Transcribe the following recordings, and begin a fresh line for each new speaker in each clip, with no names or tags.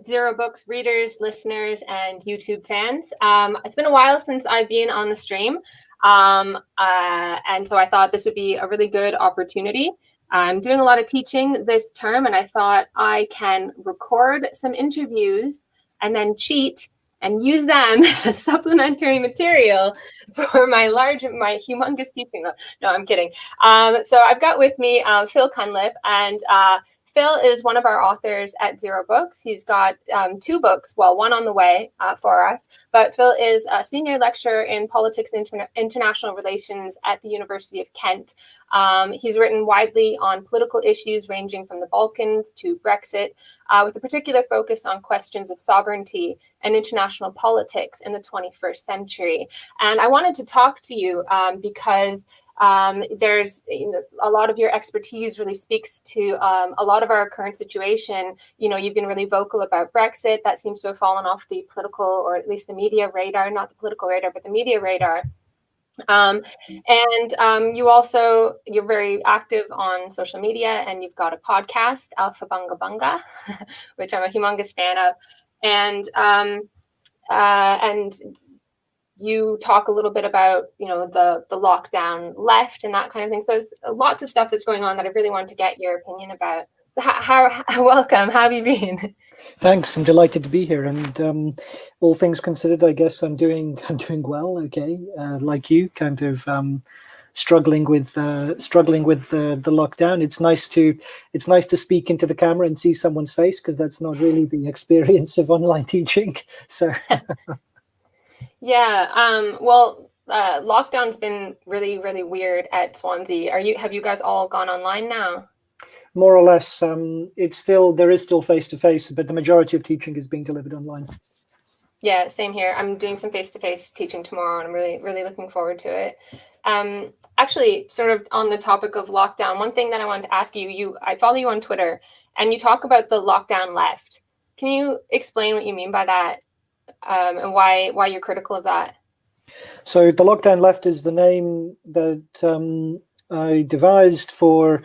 Zero Books readers, listeners, and YouTube fans. It's been a while since I've been on the stream, and so I thought this would be a really good opportunity. I'm doing a lot of teaching this term, and I thought I can record some interviews and then cheat and use them as supplementary material for my humongous teaching. No, I'm kidding. So I've got with me Phil Cunliffe, and Phil is one of our authors at Zero Books. He's got 2 books, well, one on the way for us, but Phil is a senior lecturer in politics and international relations at the University of Kent. He's written widely on political issues ranging from the Balkans to Brexit, with a particular focus on questions of sovereignty and international politics in the 21st century. And I wanted to talk to you because there's a lot of your expertise really speaks to a lot of our current situation. You've been really vocal about Brexit. That seems to have fallen off the political, or at least the media radar, not the political radar, but the media radar. You're very active on social media, and you've got a podcast, Aufhebunga, which I'm a humongous fan of. And you talk a little bit about, the lockdown left and that kind of thing. So there's lots of stuff that's going on that I really wanted to get your opinion about. Welcome. How have you been?
Thanks. I'm delighted to be here. And all things considered, I guess I'm doing well. Okay, like you, kind of struggling with the lockdown. It's nice to speak into the camera and see someone's face, because that's not really the experience of online teaching. So.
Yeah. Lockdown's been really, really weird at Swansea. Have you guys all gone online now?
More or less. There is still face-to-face, but the majority of teaching is being delivered online.
Yeah, same here. I'm doing some face-to-face teaching tomorrow, and I'm really, really looking forward to it. Actually, sort of on the topic of lockdown, one thing that I wanted to ask you, I follow you on Twitter, and you talk about the lockdown left. Can you explain what you mean by that? And why you're critical of that?
So the lockdown left is the name that I devised for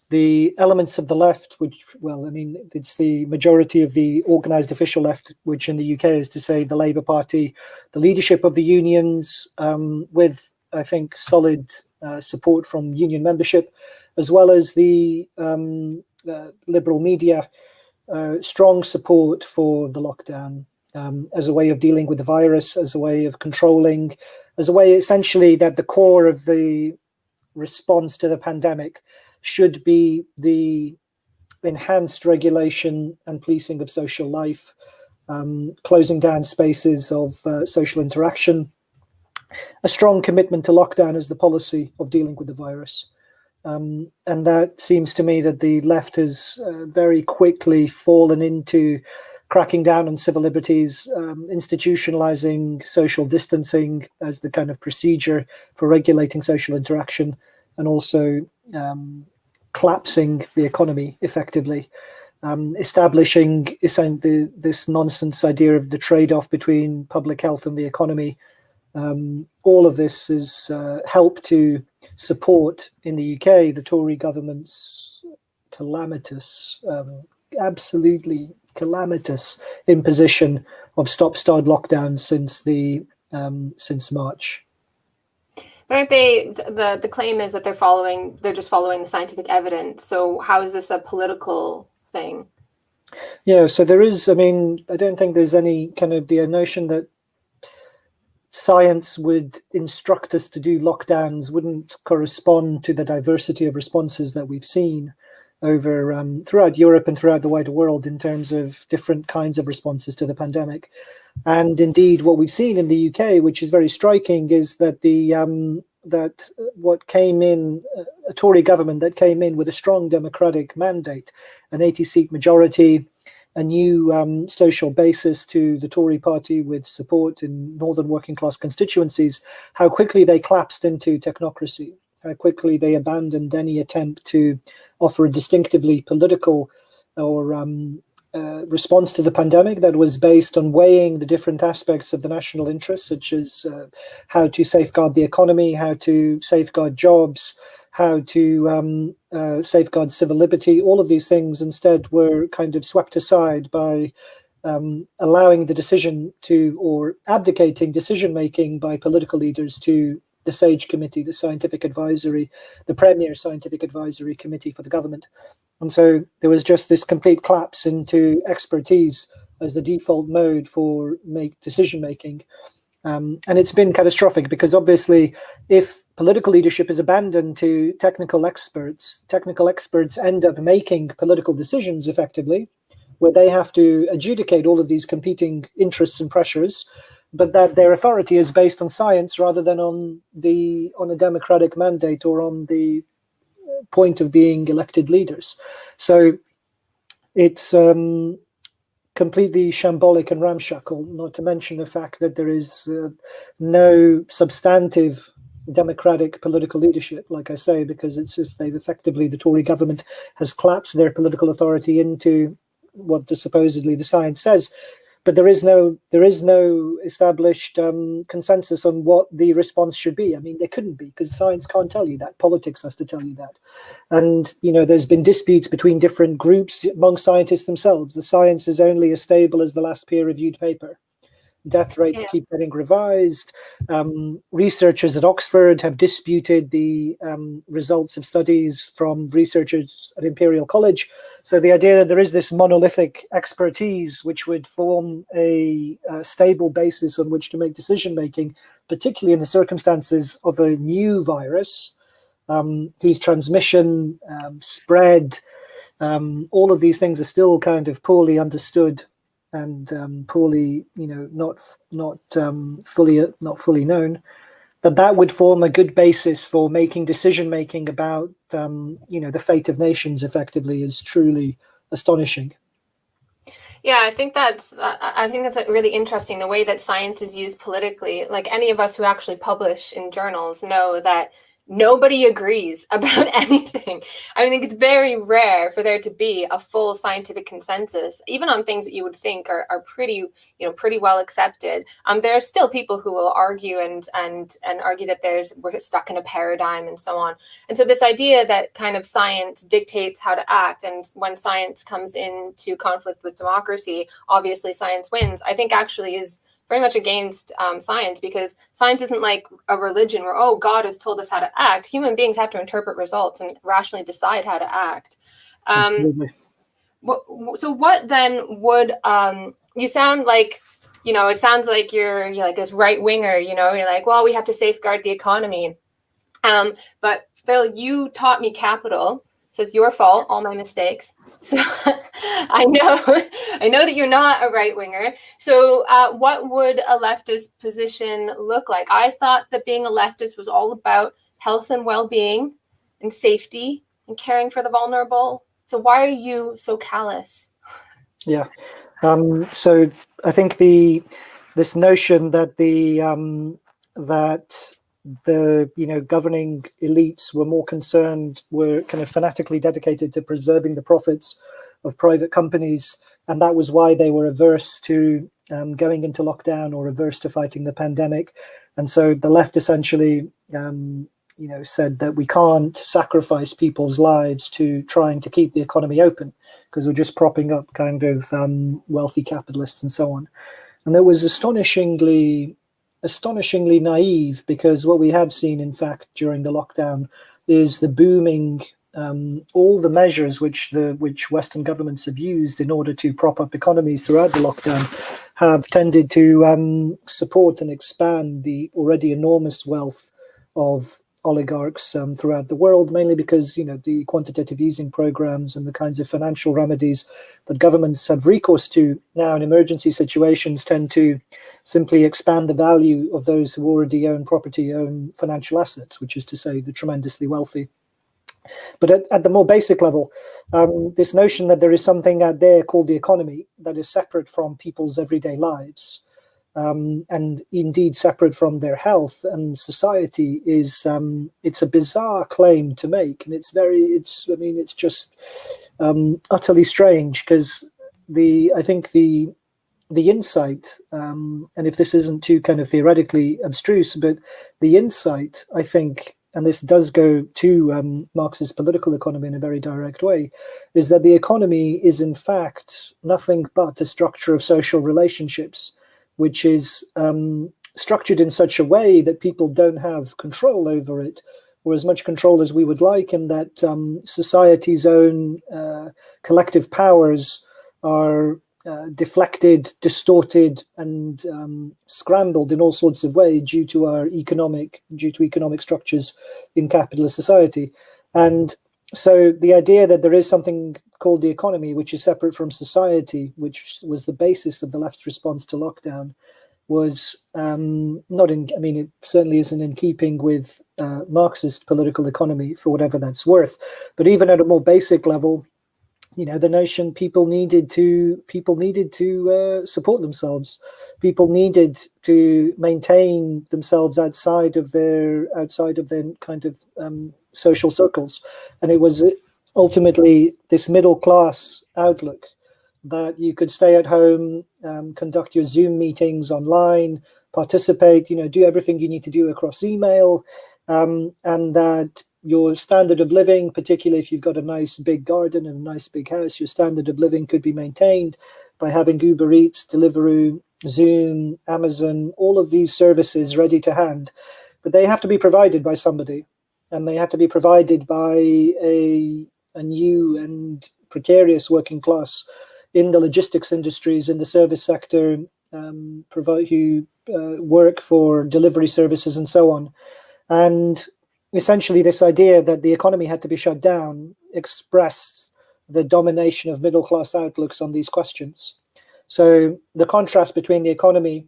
the elements of the left, which, it's the majority of the organised official left, which in the UK is to say the Labour Party, the leadership of the unions, with, I think, solid support from union membership, as well as the liberal media, strong support for the lockdown. As a way of dealing with the virus, as a way of controlling, as a way essentially that the core of the response to the pandemic should be the enhanced regulation and policing of social life, closing down spaces of social interaction, a strong commitment to lockdown as the policy of dealing with the virus. And that seems to me that the left has very quickly fallen into cracking down on civil liberties, institutionalizing social distancing as the kind of procedure for regulating social interaction, and also collapsing the economy effectively, establishing this nonsense idea of the trade-off between public health and the economy. All of this has helped to support in the UK the Tory government's calamitous, absolutely calamitous imposition of stop-start lockdowns since March.
But aren't they? The claim is that they're just following the scientific evidence. So how is this a political thing?
Yeah, so there is. I don't think there's any kind of the notion that science would instruct us to do lockdowns wouldn't correspond to the diversity of responses that we've seen over throughout Europe and throughout the wider world in terms of different kinds of responses to the pandemic. And indeed, what we've seen in the UK, which is very striking, is that what came in, a Tory government that came in with a strong democratic mandate, an 80-seat majority, a new social basis to the Tory party with support in northern working class constituencies, how quickly they collapsed into technocracy, how quickly they abandoned any attempt to offer a distinctively political or response to the pandemic that was based on weighing the different aspects of the national interest, such as how to safeguard the economy, how to safeguard jobs, how to safeguard civil liberty. All of these things instead were kind of swept aside by allowing the decision to, or abdicating decision making by political leaders to the SAGE committee, the premier scientific advisory committee for the government. And so there was just this complete collapse into expertise as the default mode for decision making. And it's been catastrophic because obviously if political leadership is abandoned to technical experts end up making political decisions effectively, where they have to adjudicate all of these competing interests and pressures, but that their authority is based on science rather than on a democratic mandate or on the point of being elected leaders. So it's completely shambolic and ramshackle, not to mention the fact that there is no substantive democratic political leadership, like I say, because it's if they've effectively, the Tory government has collapsed their political authority into what supposedly the science says. But there is no established consensus on what the response should be. I mean, there couldn't be, because science can't tell you that. Politics has to tell you that. And, there's been disputes between different groups among scientists themselves. The science is only as stable as the last peer-reviewed paper. Death rates keep getting revised. Researchers at Oxford have disputed the results of studies from researchers at Imperial College. So the idea that there is this monolithic expertise which would form a stable basis on which to make decision-making, particularly in the circumstances of a new virus, whose transmission, spread, all of these things are still kind of poorly understood and poorly, not fully known, that would form a good basis for making decision making about the fate of nations effectively is truly astonishing.
Yeah, I think that's really interesting, the way that science is used politically. Like, any of us who actually publish in journals know that nobody agrees about anything. I think it's very rare for there to be a full scientific consensus, even on things that you would think are pretty well accepted. There are still people who will argue and argue that we're stuck in a paradigm and so on. And so this idea that kind of science dictates how to act, and when science comes into conflict with democracy, obviously science wins, I think actually is very much against science, because science isn't like a religion where, oh, God has told us how to act. Human beings have to interpret results and rationally decide how to act.
Absolutely.
So what then would, you sound like, it sounds like you're like this right winger, you're like, well, we have to safeguard the economy. But Phil, you taught me capital. So it's your fault, all my mistakes. So I know that you're not a right winger. So what would a leftist position look like? I thought that being a leftist was all about health and well-being and safety and caring for the vulnerable. So why are you so callous?
Yeah. So I think this notion that the governing elites were kind of fanatically dedicated to preserving the profits of private companies, and that was why they were averse to going into lockdown or averse to fighting the pandemic. And so the left essentially said that we can't sacrifice people's lives to trying to keep the economy open, because we're just propping up kind of wealthy capitalists and so on. And that was astonishingly naive, because what we have seen, in fact, during the lockdown is the booming, all the measures which Western governments have used in order to prop up economies throughout the lockdown have tended to support and expand the already enormous wealth of oligarchs throughout the world, mainly because the quantitative easing programs and the kinds of financial remedies that governments have recourse to now in emergency situations tend to simply expand the value of those who already own property, own financial assets, which is to say the tremendously wealthy. But at the more basic level, this notion that there is something out there called the economy that is separate from people's everyday lives, and indeed separate from their health and society, is it's a bizarre claim to make, and it's just utterly strange, because I think the insight, and if this isn't too kind of theoretically abstruse, but the insight, I think, and this does go to Marxist political economy in a very direct way, is that the economy is in fact nothing but a structure of social relationships, which is structured in such a way that people don't have control over it, or as much control as we would like, and that society's own collective powers are deflected, distorted, and scrambled in all sorts of ways due to economic structures in capitalist society. And so the idea that there is something called the economy, which is separate from society, which was the basis of the left's response to lockdown, was not in, I mean, it certainly isn't in keeping with Marxist political economy, for whatever that's worth. But even at a more basic level, the notion people needed to support themselves. People needed to maintain themselves outside of their kind of social circles, and it was ultimately this middle class outlook that you could stay at home, conduct your Zoom meetings online, participate, do everything you need to do across email, and that your standard of living, particularly if you've got a nice big garden and a nice big house, your standard of living could be maintained by having Uber Eats, Deliveroo, Zoom, Amazon, all of these services ready to hand. But they have to be provided by somebody, and they have to be provided by a new and precarious working class in the logistics industries, in the service sector, who work for delivery services and so on. And essentially this idea that the economy had to be shut down expressed the domination of middle class outlooks on these questions. So the contrast between the economy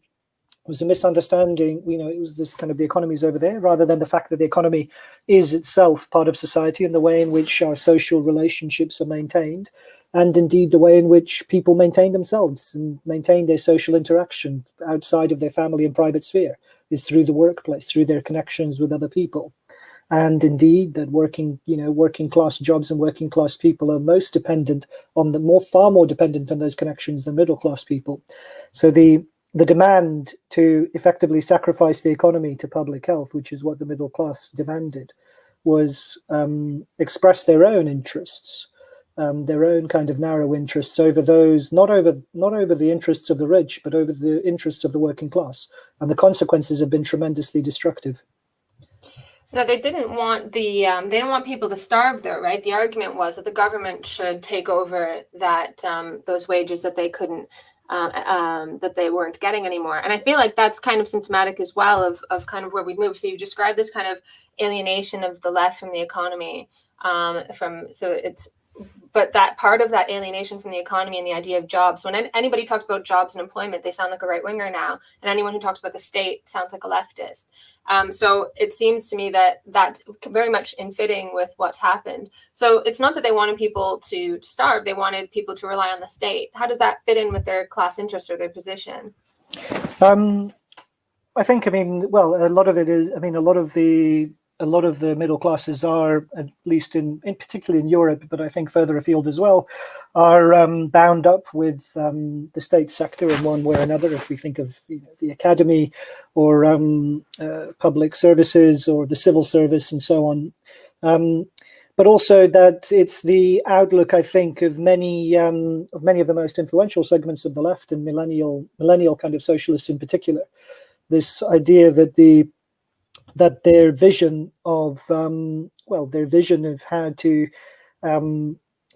was a misunderstanding. It was this kind of the economy's over there, rather than the fact that the economy is itself part of society and the way in which our social relationships are maintained, and indeed the way in which people maintain themselves and maintain their social interaction outside of their family and private sphere is through the workplace, through their connections with other people. And indeed that working class jobs and working class people are most dependent on far more dependent on those connections than middle class people. So the demand to effectively sacrifice the economy to public health, which is what the middle class demanded, was express their own interests, their own kind of narrow interests over those, not over the interests of the rich, but over the interests of the working class. And the consequences have been tremendously destructive.
No, they didn't want they didn't want people to starve, though, right? The argument was that the government should take over that those wages that they couldn't, that they weren't getting anymore. And I feel like that's kind of symptomatic as well of kind of where we moved. So you described this kind of alienation of the left from the economy, but that part of that alienation from the economy and the idea of jobs. So when anybody talks about jobs and employment, they sound like a right winger now, and anyone who talks about the state sounds like a leftist. So it seems to me that that's very much in fitting with what's happened. So it's not that they wanted people to starve; they wanted people to rely on the state. How does that fit in with their class interest or their position?
I think, a lot of it is, a lot of the middle classes are, at least in particularly in Europe, but I think further afield as well, are bound up with the state sector in one way or another. If we think of the academy or public services or the civil service and so on, but also that it's the outlook, I think, of many of the most influential segments of the left and millennial kind of socialists in particular. This idea that their vision of how to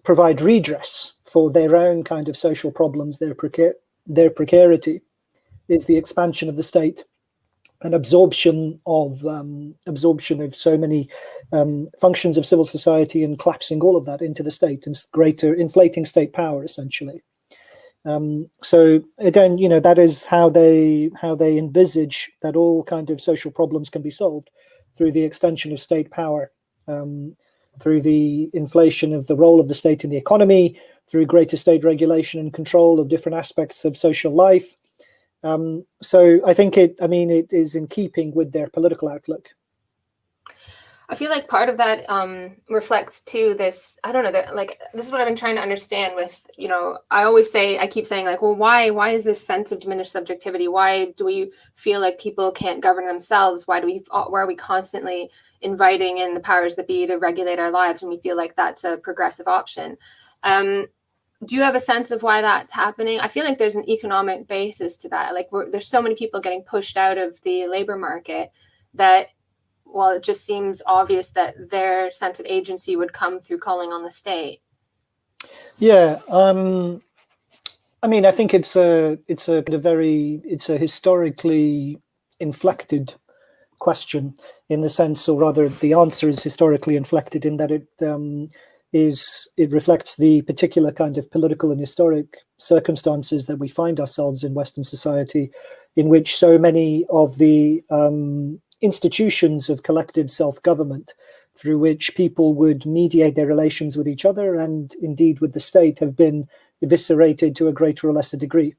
provide redress for their own kind of social problems, their precarity, is the expansion of the state and absorption of so many functions of civil society and collapsing all of that into the state and greater inflating state power, essentially. So again, that is how they envisage that all kind of social problems can be solved through the extension of state power, through the inflation of the role of the state in the economy, through greater state regulation and control of different aspects of social life. So I think it is in keeping with their political outlook.
I feel like part of that reflects to this, I don't know, that like this is what I've been trying to understand with, you know, I keep saying like, well, why is this sense of diminished subjectivity? Why do we feel like people can't govern themselves? Why are we constantly inviting in the powers that be to regulate our lives and we feel like that's a progressive option? Do you have a sense of why that's happening? I feel like there's an economic basis to that. Like there's so many people getting pushed out of the labor market that, well, it just seems obvious that their sense of agency would come through calling on the state.
Yeah, I mean, I think it's a historically inflected question in the sense, or rather, the answer is historically inflected in that it reflects the particular kind of political and historic circumstances that we find ourselves in Western society, in which so many of the institutions of collective self-government through which people would mediate their relations with each other and indeed with the state have been eviscerated to a greater or lesser degree.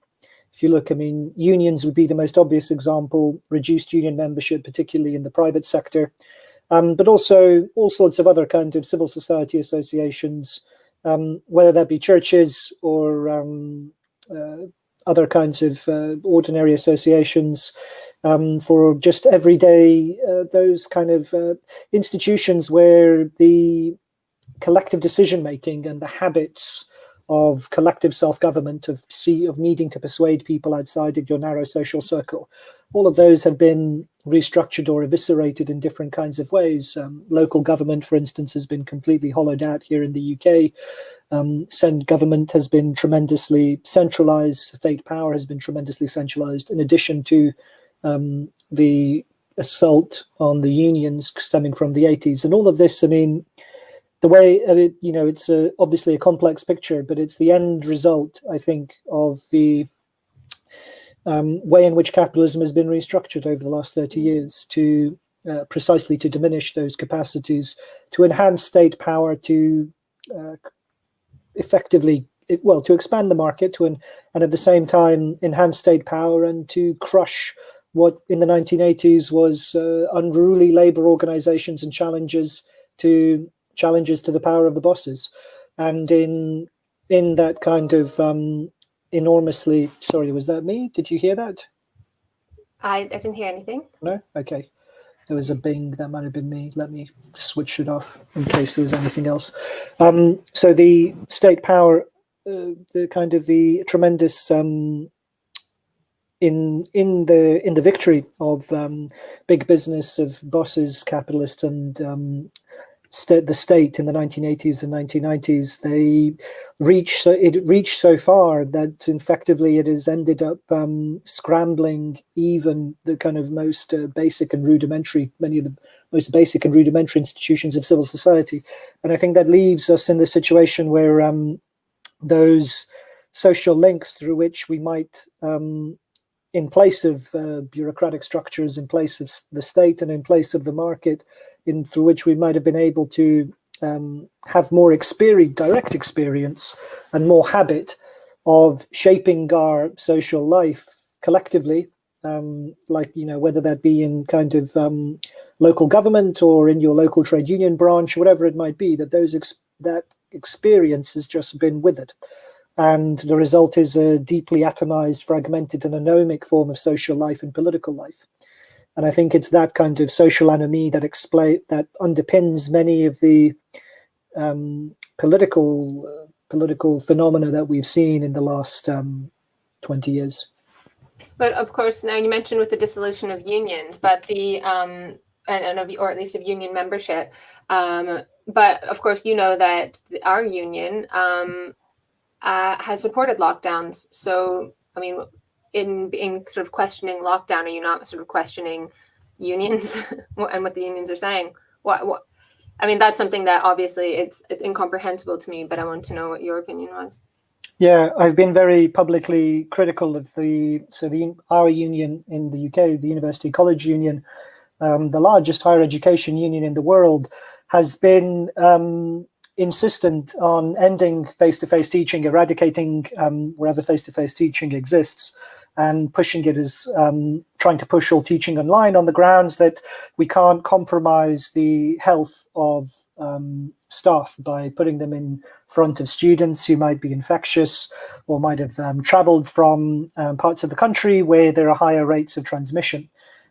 If you look, I mean, unions would be the most obvious example, reduced union membership, particularly in the private sector, but also all sorts of other kind of civil society associations, whether that be churches or other kinds of ordinary associations, for just everyday, those kind of institutions where the collective decision-making and the habits of collective self-government, of needing to persuade people outside of your narrow social circle, all of those have been restructured or eviscerated in different kinds of ways. Local government, for instance, has been completely hollowed out here in the UK. Government has been tremendously centralized. State power has been tremendously centralized, in addition to the assault on the unions stemming from the 80s. And all of this, I mean, the way it's obviously a complex picture, but it's the end result, I think, of the way in which capitalism has been restructured over the last 30 years to precisely to diminish those capacities, to enhance state power, to effectively, to expand the market, and at the same time enhance state power and to crush what in the 1980s was unruly labor organizations and challenges to the power of the bosses. And in that kind of enormously, sorry, was that me? Did you hear that?
I didn't hear anything.
No? Okay. There was a bing, that might have been me. Let me switch it off in case there was anything else. So the state power, the kind of the tremendous in the victory of big business, of bosses, capitalists, and the state in the 1980s and 1990s, it reached so far that effectively it has ended up scrambling even the kind of most basic and rudimentary, many of the most basic and rudimentary institutions of civil society. And I think that leaves us in the situation where those social links through which we might, in place of bureaucratic structures, in place of the state and in place of the market, through which we might have been able to have more direct experience and more habit of shaping our social life collectively, whether that be in kind of local government or in your local trade union branch, whatever it might be, that experience has just been withered. And the result is a deeply atomized, fragmented, and anomic form of social life and political life. And I think it's that kind of social anomie that underpins many of the political phenomena that we've seen in the last 20 years.
But of course, now you mentioned with the dissolution of unions, but or at least of union membership. But of course, you know that our union has supported lockdowns. So, I mean, in sort of questioning lockdown, are you not sort of questioning unions and what the unions are saying? What? I mean, that's something that obviously it's incomprehensible to me, but I want to know what your opinion was.
Yeah, I've been very publicly critical of our union in the UK, the University College Union, the largest higher education union in the world, has been insistent on ending face-to-face teaching, eradicating wherever face-to-face teaching exists, and pushing it as trying to push all teaching online on the grounds that we can't compromise the health of staff by putting them in front of students who might be infectious or might have traveled from parts of the country where there are higher rates of transmission.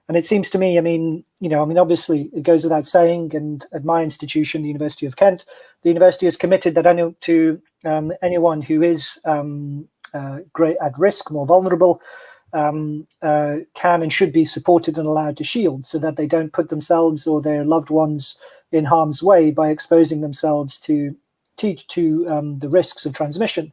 And it seems to me, obviously it goes without saying, and at my institution, the University of Kent, the university is committed that anyone who is great at risk, more vulnerable, can and should be supported and allowed to shield so that they don't put themselves or their loved ones in harm's way by exposing themselves to the risks of transmission.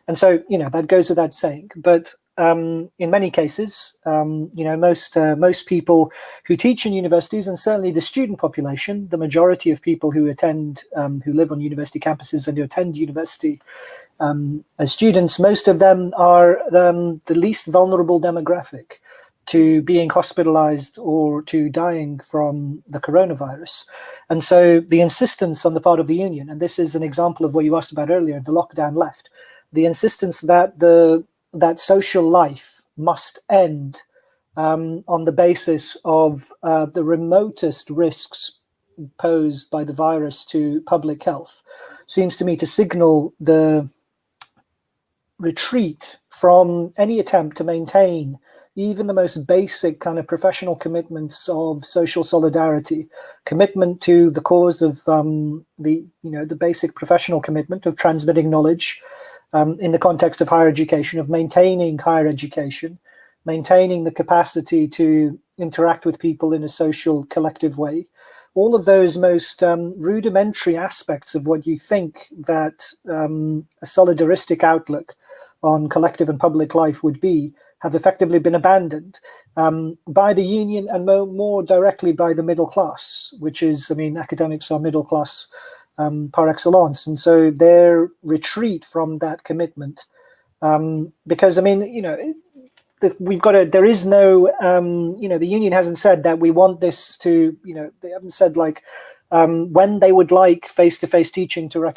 And so, that goes without saying. But in many cases, most people who teach in universities, and certainly the student population, the majority of people who attend, who live on university campuses and who attend university as students, most of them are the least vulnerable demographic to being hospitalized or to dying from the coronavirus. And so the insistence on the part of the union, and this is an example of what you asked about earlier, the lockdown left, the insistence that that social life must end on the basis of the remotest risks posed by the virus to public health seems to me to signal the retreat from any attempt to maintain even the most basic kind of professional commitments of social solidarity, commitment to the cause of the basic professional commitment of transmitting knowledge in the context of higher education, of maintaining higher education, maintaining the capacity to interact with people in a social collective way. All of those most rudimentary aspects of what you think that a solidaristic outlook on collective and public life would be have effectively been abandoned by the union and more directly by the middle class, which is, academics are middle class par excellence. And so their retreat from that commitment, because, there is no, the union hasn't said that we want this to, they haven't said when they would like face-to-face teaching to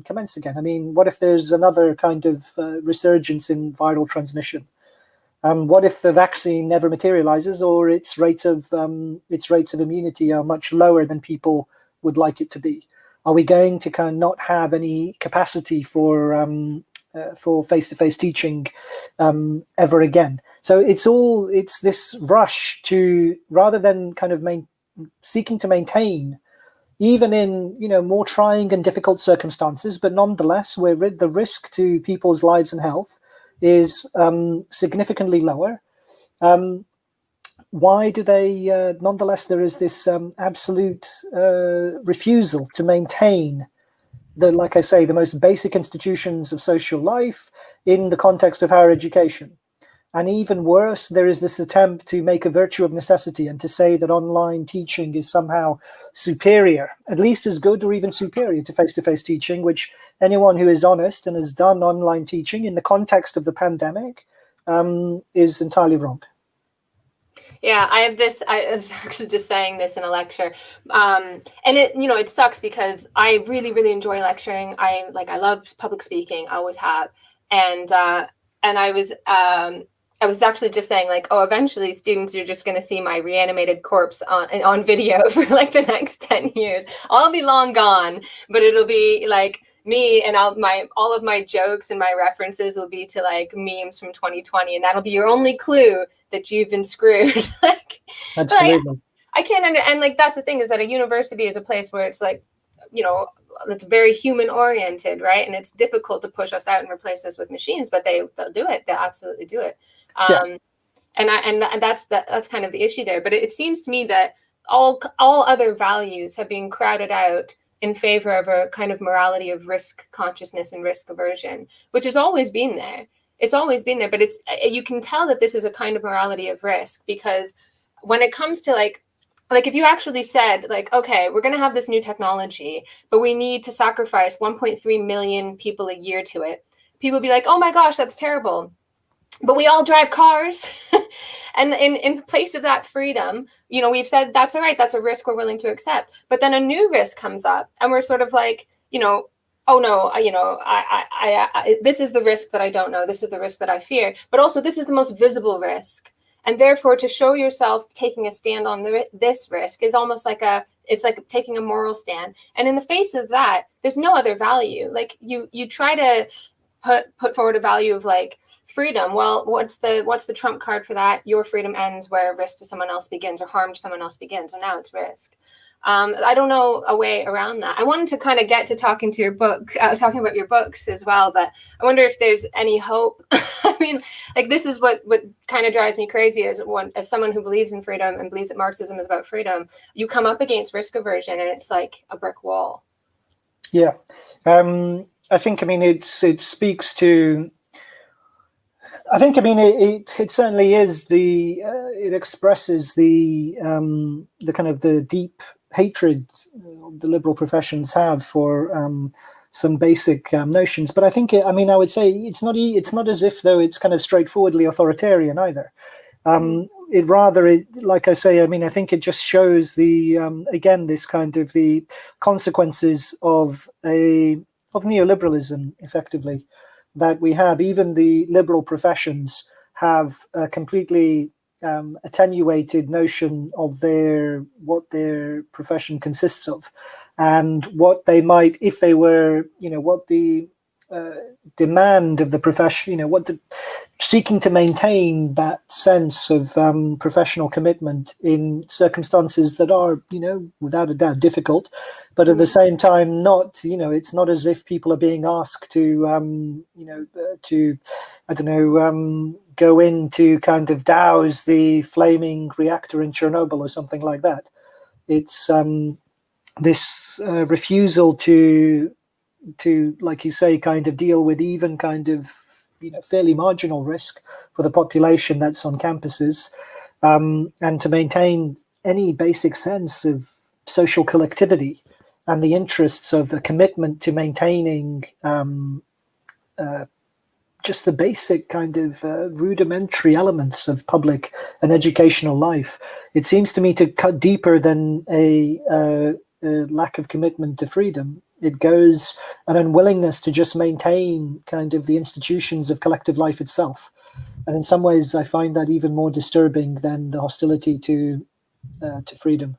commence again. What if there's another kind of resurgence in viral transmission? What if the vaccine never materializes, or its rates of immunity are much lower than people would like it to be? Are we going to kind of not have any capacity for face-to-face teaching ever again? So it's this rush to, rather than kind of seeking to maintain, even in more trying and difficult circumstances, but nonetheless where the risk to people's lives and health is significantly lower. Why do they nonetheless, there is this absolute refusal to maintain like I say, the most basic institutions of social life in the context of higher education? And even worse, there is this attempt to make a virtue of necessity and to say that online teaching is somehow superior, at least as good or even superior to face-to-face teaching, which anyone who is honest and has done online teaching in the context of the pandemic is entirely wrong.
Yeah, I was actually just saying this in a lecture. And it sucks because I really, really enjoy lecturing. I love public speaking. I always have. And I was actually just saying eventually students are just going to see my reanimated corpse on video for the next 10 years. I'll be long gone, but it'll be me, and all of my jokes and my references will be to memes from 2020, and that'll be your only clue that you've been screwed.
Absolutely.
I can't and that's the thing, is that a university is a place where it's it's very human oriented, right? And it's difficult to push us out and replace us with machines, but they'll do it. They'll absolutely do it.
Yeah.
And that's kind of the issue there. But it seems to me that all other values have been crowded out in favor of a kind of morality of risk consciousness and risk aversion, which has always been there. It's always been there, but you can tell that this is a kind of morality of risk, because when it comes to if you actually said okay, we're going to have this new technology, but we need to sacrifice 1.3 million people a year to it, people would be like, oh my gosh, that's terrible. But we all drive cars. And in place of that freedom, we've said, that's all right. That's a risk we're willing to accept. But then a new risk comes up and we're sort of oh no, this is the risk that I don't know. This is the risk that I fear. But also, this is the most visible risk, and therefore, to show yourself taking a stand on this risk is almost like it's like taking a moral stand. And in the face of that, there's no other value. Like you try to put forward a value of like freedom. Well, what's the trump card for that? Your freedom ends where risk to someone else begins, or harm to someone else begins. So now it's risk. I don't know a way around that. I wanted to kind of get to talking to your book, talking about your books as well, but I wonder if there's any hope. I mean, like, this is what kind of drives me crazy as someone who believes in freedom and believes that Marxism is about freedom. You come up against risk aversion and it's like a brick wall.
Yeah. I think, I mean, it speaks to, I think, I mean, it certainly is it expresses the kind of the deep hatred the liberal professions have for some basic notions. But I think, I mean, I would say it's not as if though it's kind of straightforwardly authoritarian either. Like I say, I mean, I think it just shows again, this kind of the consequences of neoliberalism, effectively, that we have. Even the liberal professions have a completely attenuated notion of what their profession consists of, and what they might, if they were, what the demand of the profession, seeking to maintain that sense of professional commitment in circumstances that are, without a doubt difficult, but at the same time not, it's not as if people are being asked to, I don't know, go in to kind of douse the flaming reactor in Chernobyl or something like that. It's this refusal to, like you say, kind of deal with even kind of, fairly marginal risk for the population that's on campuses, and to maintain any basic sense of social collectivity and the interests of a commitment to maintaining just the basic kind of rudimentary elements of public and educational life. It seems to me to cut deeper than a lack of commitment to freedom. It goes an unwillingness to just maintain kind of the institutions of collective life itself. And in some ways, I find that even more disturbing than the hostility to freedom.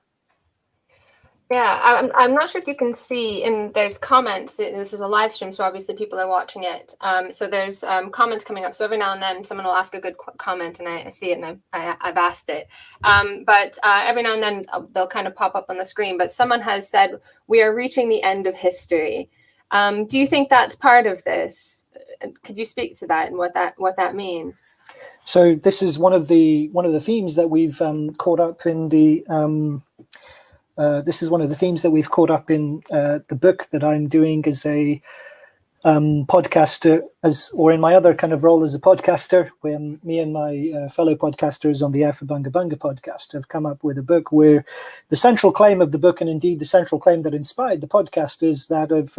Yeah, I'm not sure if you can see, and there's comments. This is a live stream, so obviously people are watching it. So there's comments coming up. So every now and then someone will ask a good comment, and I see it, and I've asked it. But every now and then they'll kind of pop up on the screen. But someone has said, we are reaching the end of history. Do you think that's part of this? Could you speak to that and what that means?
So this is one of the themes that we've caught up in the. This is one of the themes that we've caught up in the book that I'm doing as a podcaster, or in my other kind of role as a podcaster, when me and my fellow podcasters on the Aufhebunga podcast have come up with a book where the central claim of the book, and indeed the central claim that inspired the podcast, is that of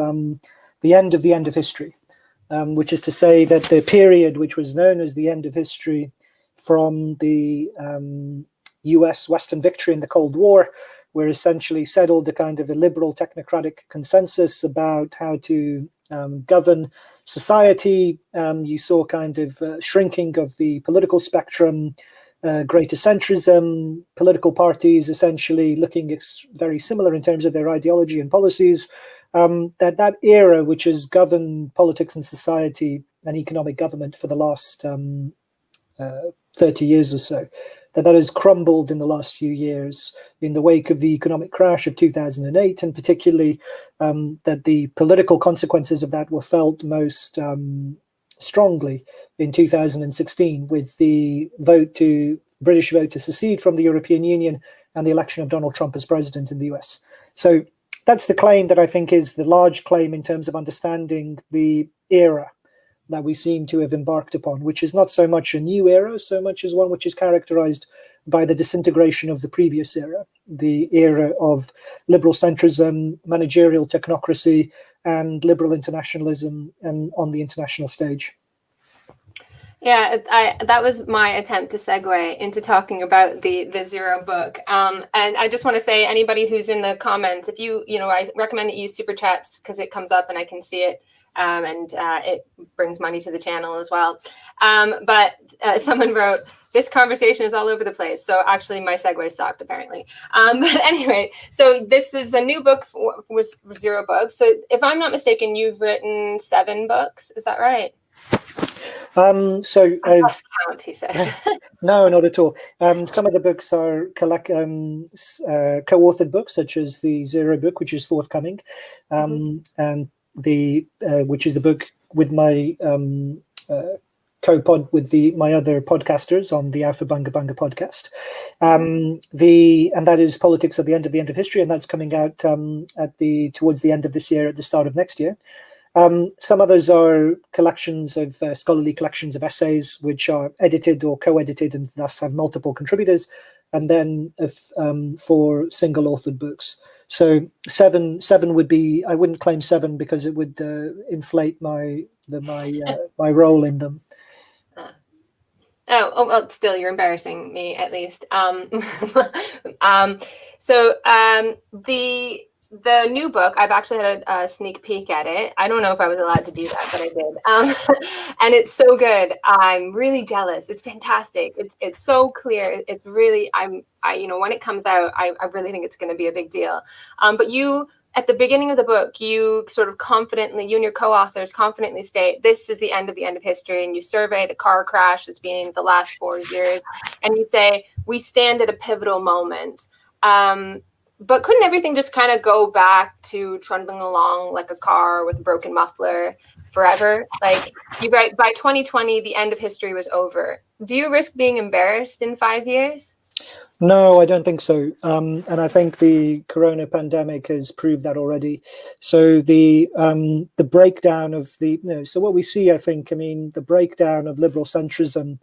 the end of history, which is to say that the period which was known as the end of history from the US Western victory in the Cold War, where essentially settled a kind of a liberal technocratic consensus about how to govern society. You saw kind of shrinking of the political spectrum, greater centrism, political parties essentially looking very similar in terms of their ideology and policies. That era, which has governed politics and society and economic government for the last 30 years or so, that has crumbled in the last few years in the wake of the economic crash of 2008, and particularly that the political consequences of that were felt most strongly in 2016 with the British vote to secede from the European Union and the election of Donald Trump as president in the US. So that's the claim that I think is the large claim in terms of understanding the era that we seem to have embarked upon, which is not so much a new era, so much as one which is characterized by the disintegration of the previous era, the era of liberal centrism, managerial technocracy, and liberal internationalism and on the international stage.
Yeah, that was my attempt to segue into talking about the Zero book. And I just want to say, anybody who's in the comments, if I recommend that you use super chats because it comes up and I can see it, and it brings money to the channel as well. But someone wrote, this conversation is all over the place. So actually my segue sucked apparently. But anyway, so this is a new book with Zero books. So if I'm not mistaken, you've written 7 books. Is that right?
So
I lost count, he says.
No, not at all. Some of the books are co-authored books, such as the Zero book, which is forthcoming, and which is the book with my co-pod with my other podcasters on the Aufhebunga podcast. And that is Politics at the End of History, and that's coming out towards the end of this year, at the start of next year. Some others are collections of scholarly collections of essays, which are edited or co-edited and thus have multiple contributors, and then 4 single-authored books. So seven would be. I wouldn't claim 7 because it would inflate my role in them.
Oh, well, still, you're embarrassing me at least. The new book, I've actually had a sneak peek at it. I don't know if I was allowed to do that, but I did. And it's so good. I'm really jealous. It's fantastic. It's so clear. It's really, when it comes out, I really think it's going to be a big deal. But you, at the beginning of the book, you sort of confidently, you and your co-authors confidently state, this is the end of history. And you survey the car crash that's been the last 4 years. And you say, we stand at a pivotal moment. But couldn't everything just kind of go back to trundling along like a car with a broken muffler forever? Like, you write, by 2020, the end of history was over. Do you risk being embarrassed in 5 years?
No, I don't think so. And I think the corona pandemic has proved that already. So the breakdown of so what we see, I think, the breakdown of liberal centrism,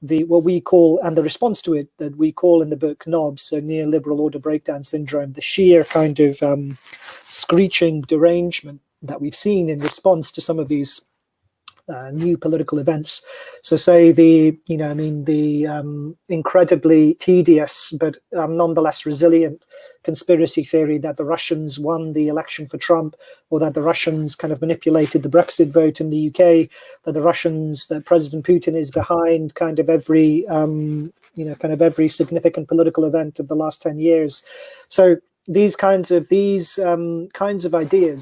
what we call, and the response to it that we call in the book NOBS, so neoliberal order breakdown syndrome, the sheer kind of screeching derangement that we've seen in response to some of these new political events. So say the incredibly tedious but nonetheless resilient conspiracy theory that the Russians won the election for Trump, or that the Russians kind of manipulated the Brexit vote in the UK, that President Putin is behind kind of every significant political event of the last 10 years. So these kinds of ideas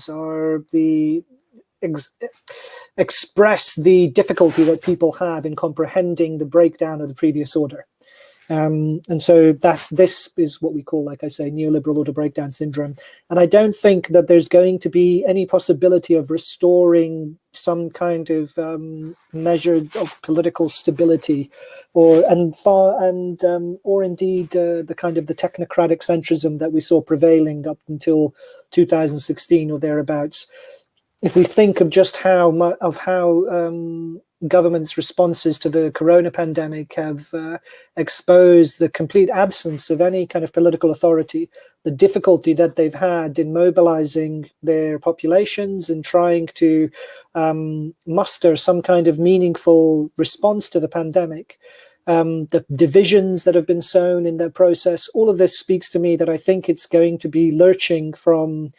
are express the difficulty that people have in comprehending the breakdown of the previous order. And so this is what we call, like I say, neoliberal order breakdown syndrome. And I don't think that there's going to be any possibility of restoring some kind of measure of political stability, or indeed the kind of the technocratic centrism that we saw prevailing up until 2016 or thereabouts. If we think of just how governments' responses to the corona pandemic have exposed the complete absence of any kind of political authority, the difficulty that they've had in mobilizing their populations and trying to muster some kind of meaningful response to the pandemic, the divisions that have been sown in their process, all of this speaks to me that I think it's going to be lurching from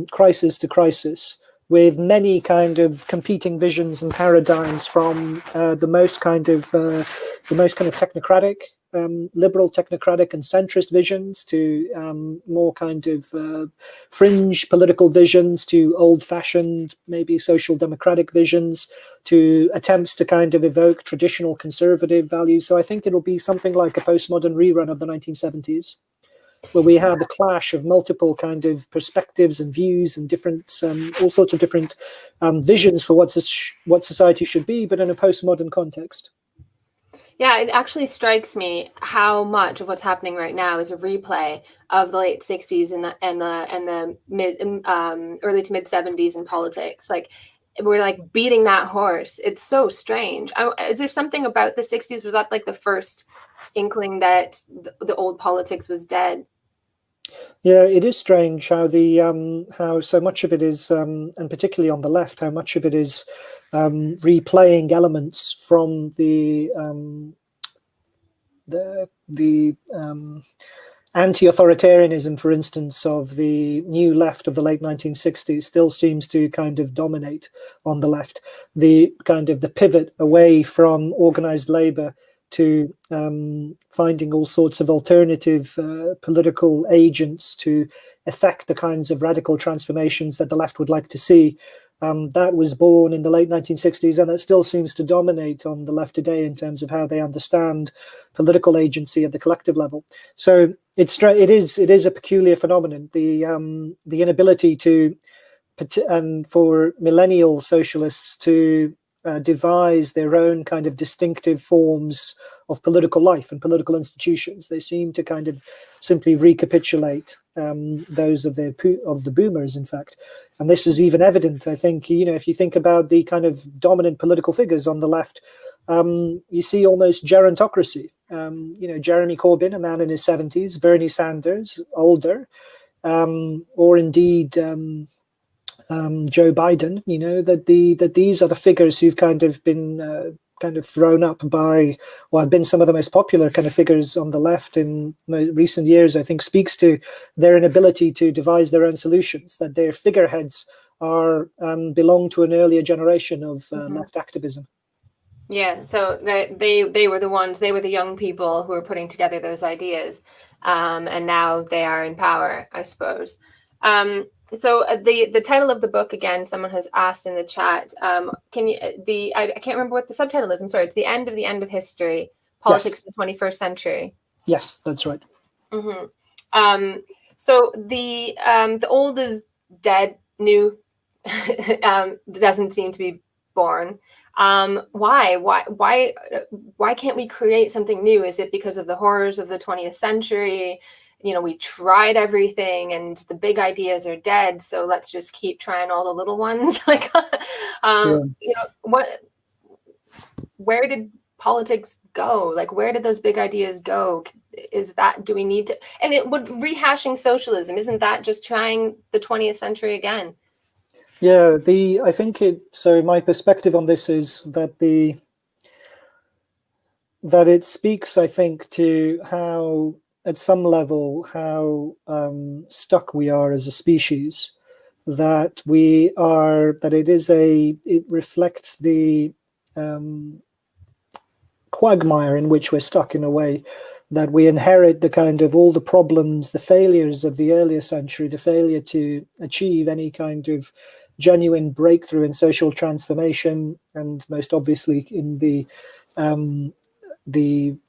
crisis to crisis, with many kind of competing visions and paradigms, from the most kind of technocratic, liberal technocratic and centrist visions, to more kind of fringe political visions, to old-fashioned, maybe social democratic visions, to attempts to kind of evoke traditional conservative values. So I think it'll be something like a postmodern rerun of the 1970s. Where we have a clash of multiple kind of perspectives and views and different, all sorts of different visions for what society should be, but in a postmodern context.
Yeah, it actually strikes me how much of what's happening right now is a replay of the late 60s and the early to mid 70s in politics. Like, we're like beating that horse. It's so strange. Is there something about the 60s? Was that like the first inkling that the old politics was dead?
Yeah, it is strange how how so much of it is, and particularly on the left, how much of it is replaying elements from the anti-authoritarianism, for instance, of the new left of the late 1960s still seems to kind of dominate on the left. The kind of the pivot away from organized labor to finding all sorts of alternative political agents to effect the kinds of radical transformations that the left would like to see. That was born in the late 1960s, and that still seems to dominate on the left today in terms of how they understand political agency at the collective level. So it is a peculiar phenomenon. The inability to, and for millennial socialists to devise their own kind of distinctive forms of political life and political institutions. They seem to kind of simply recapitulate those of the boomers, in fact. And this is even evident, I think, if you think about the kind of dominant political figures on the left, you see almost gerontocracy. Jeremy Corbyn, a man in his 70s, Bernie Sanders, older, or indeed Joe Biden, that these are the figures who've kind of been kind of thrown up by, or have been some of the most popular kind of figures on the left in recent years. I think speaks to their inability to devise their own solutions, that their figureheads belong to an earlier generation of left activism.
Yeah, so they were the ones, they were the young people who were putting together those ideas, and now they are in power, I suppose. So the title of the book, again, someone has asked in the chat. I can't remember what the subtitle is. I'm sorry. It's The End of History: Politics in the 21st Century.
Yes, that's right.
Mm-hmm. So the old is dead, new doesn't seem to be born. Why can't we create something new? Is it because of the horrors of the 20th century? We tried everything and the big ideas are dead, so let's just keep trying all the little ones. Where did politics go? Where did those big ideas go? Do we need to, and it would rehashing socialism, isn't that just trying the 20th century again?
Yeah, I think so my perspective on this is that it speaks, I think, to how, at some level, how stuck we are as a species, that it reflects the quagmire in which we're stuck, in a way, that we inherit the kind of all the problems, the failures of the earlier century, the failure to achieve any kind of genuine breakthrough in social transformation, and most obviously in the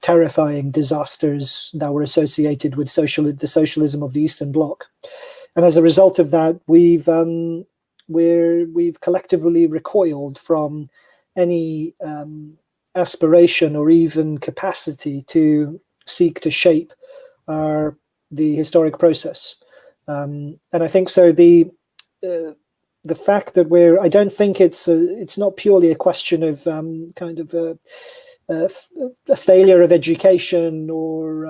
terrifying disasters that were associated with the socialism of the Eastern Bloc. And as a result of that, we've collectively recoiled from any aspiration or even capacity to seek to shape the historic process. And I think so the fact that I don't think it's not purely a question of kind of a failure of education, or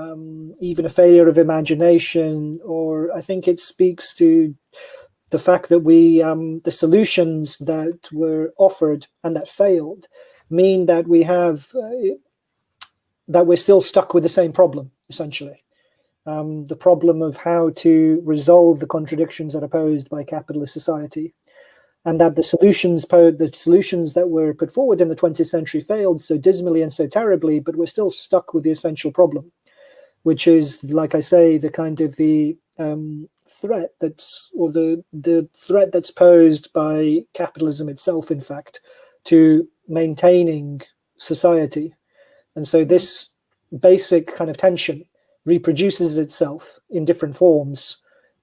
even a failure of imagination, or I think it speaks to the fact that the solutions that were offered and that failed mean that that we're still stuck with the same problem, essentially. The problem of how to resolve the contradictions that are posed by capitalist society, and that the solutions that were put forward in the 20th century failed so dismally and so terribly, but we're still stuck with the essential problem, which is, like I say, the kind of the threat the threat that's posed by capitalism itself, in fact, to maintaining society. And so this basic kind of tension reproduces itself in different forms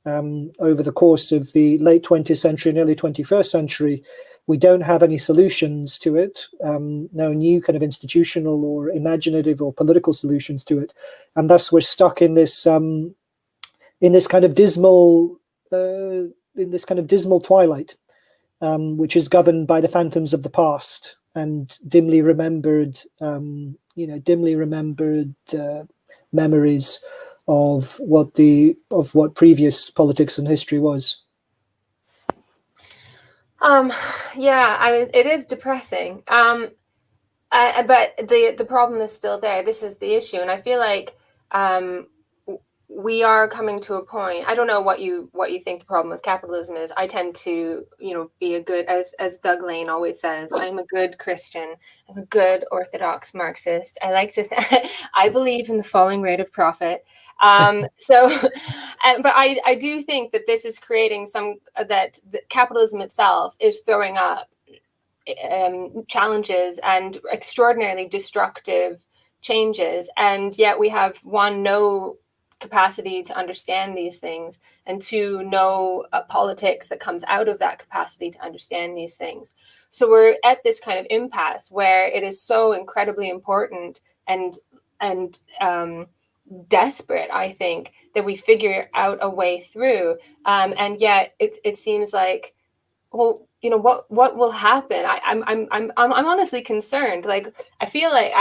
over the course of the late 20th century and early 21st century. We don't have any solutions to it, no new kind of institutional or imaginative or political solutions to it, and thus we're stuck in this kind of dismal twilight, which is governed by the phantoms of the past and dimly remembered memories of what previous politics and history was.
Um, yeah, it is depressing. But the problem is still there. This is the issue, and I feel like um, we are coming to a point. I don't know what you think the problem with capitalism is. I tend to, be a good, as Doug Lane always says, I'm a good Christian. I'm a good Orthodox Marxist. I like to I believe in the falling rate of profit. So, but I do think that this is creating that capitalism itself is throwing up challenges and extraordinarily destructive changes, and yet we have no capacity to understand these things, and two, no politics that comes out of that capacity to understand these things. So we're at this kind of impasse where it is so incredibly important and desperate, I think, that we figure out a way through. And yet it seems like, well, what will happen? I'm honestly concerned. Like, I feel like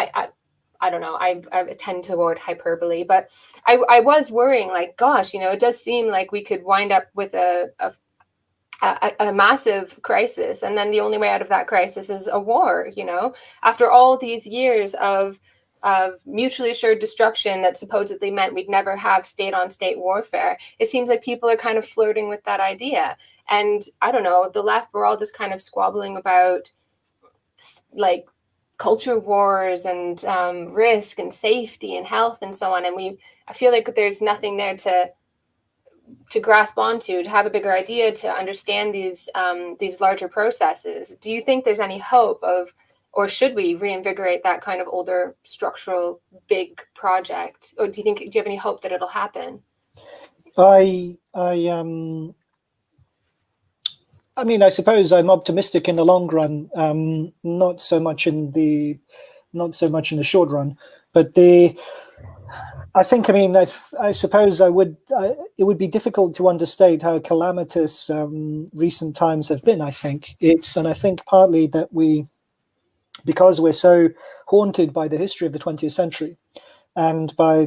I don't know. I tend toward hyperbole, but I was worrying. Like, gosh, it does seem like we could wind up with a massive crisis, and then the only way out of that crisis is a war. After all these years of mutually assured destruction that supposedly meant we'd never have state-on-state warfare, it seems like people are kind of flirting with that idea. And I don't know, the left, we're all just kind of squabbling about like culture wars and risk and safety and health and so on. And I feel like there's nothing there to grasp onto, to have a bigger idea, to understand these larger processes. Do you think there's any hope of, or should we reinvigorate that kind of older structural big project? Or do you have any hope that it'll happen?
I mean, I suppose I'm optimistic in the long run, not so much in the short run, but I think, I mean, I suppose it would be difficult to understate how calamitous recent times have been. I think partly that because we're so haunted by the history of the 20th century and by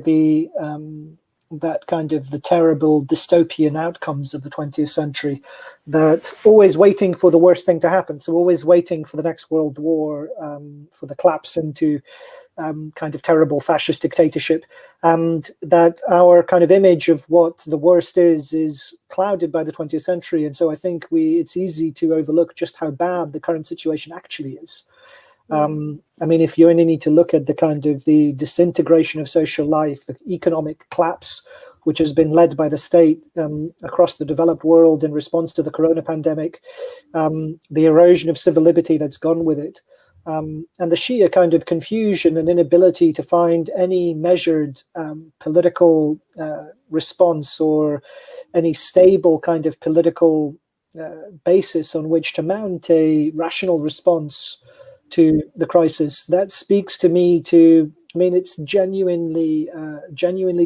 that kind of the terrible dystopian outcomes of the 20th century, that always waiting for the worst thing to happen. So always waiting for the next world war, for the collapse into kind of terrible fascist dictatorship, and that our kind of image of what the worst is clouded by the 20th century. And so I think it's easy to overlook just how bad the current situation actually is. I mean, if you only need to look at the kind of the disintegration of social life, the economic collapse, which has been led by the state across the developed world in response to the corona pandemic, the erosion of civil liberty that's gone with it, and the sheer kind of confusion and inability to find any measured political response or any stable kind of political basis on which to mount a rational response to the crisis. That speaks to me it's genuinely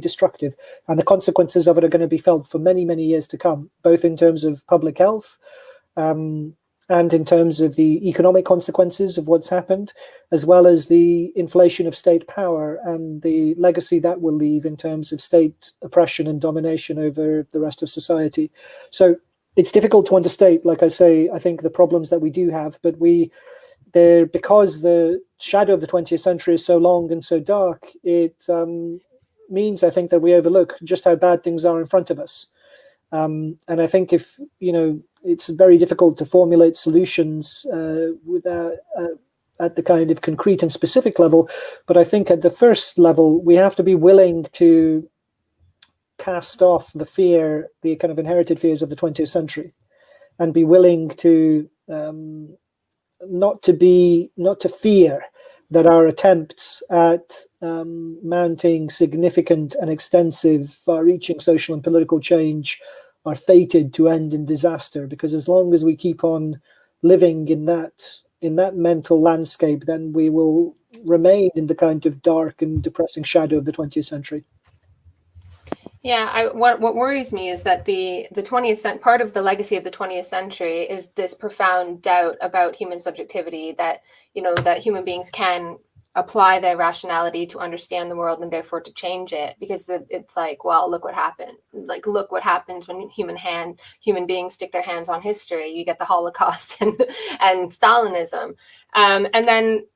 destructive, and the consequences of it are going to be felt for many, many years to come, both in terms of public health and in terms of the economic consequences of what's happened, as well as the inflation of state power and the legacy that will leave in terms of state oppression and domination over the rest of society. So it's difficult to understate, like I say, I think the problems that we do have, but because the shadow of the 20th century is so long and so dark, it means, I think, that we overlook just how bad things are in front of us. And I think it's very difficult to formulate solutions at the kind of concrete and specific level. But I think at the first level, we have to be willing to cast off the kind of inherited fears of the 20th century, and be willing to not to fear that our attempts at mounting significant and extensive, far-reaching social and political change are fated to end in disaster. Because as long as we keep on living in that mental landscape, then we will remain in the kind of dark and depressing shadow of the 20th century.
Yeah, what worries me is that the 20th part of the legacy of the 20th century is this profound doubt about human subjectivity, that that human beings can apply their rationality to understand the world and therefore to change it, because it's like, well, look what happened. Like, look what happens when human beings stick their hands on history. You get the Holocaust and Stalinism. And then,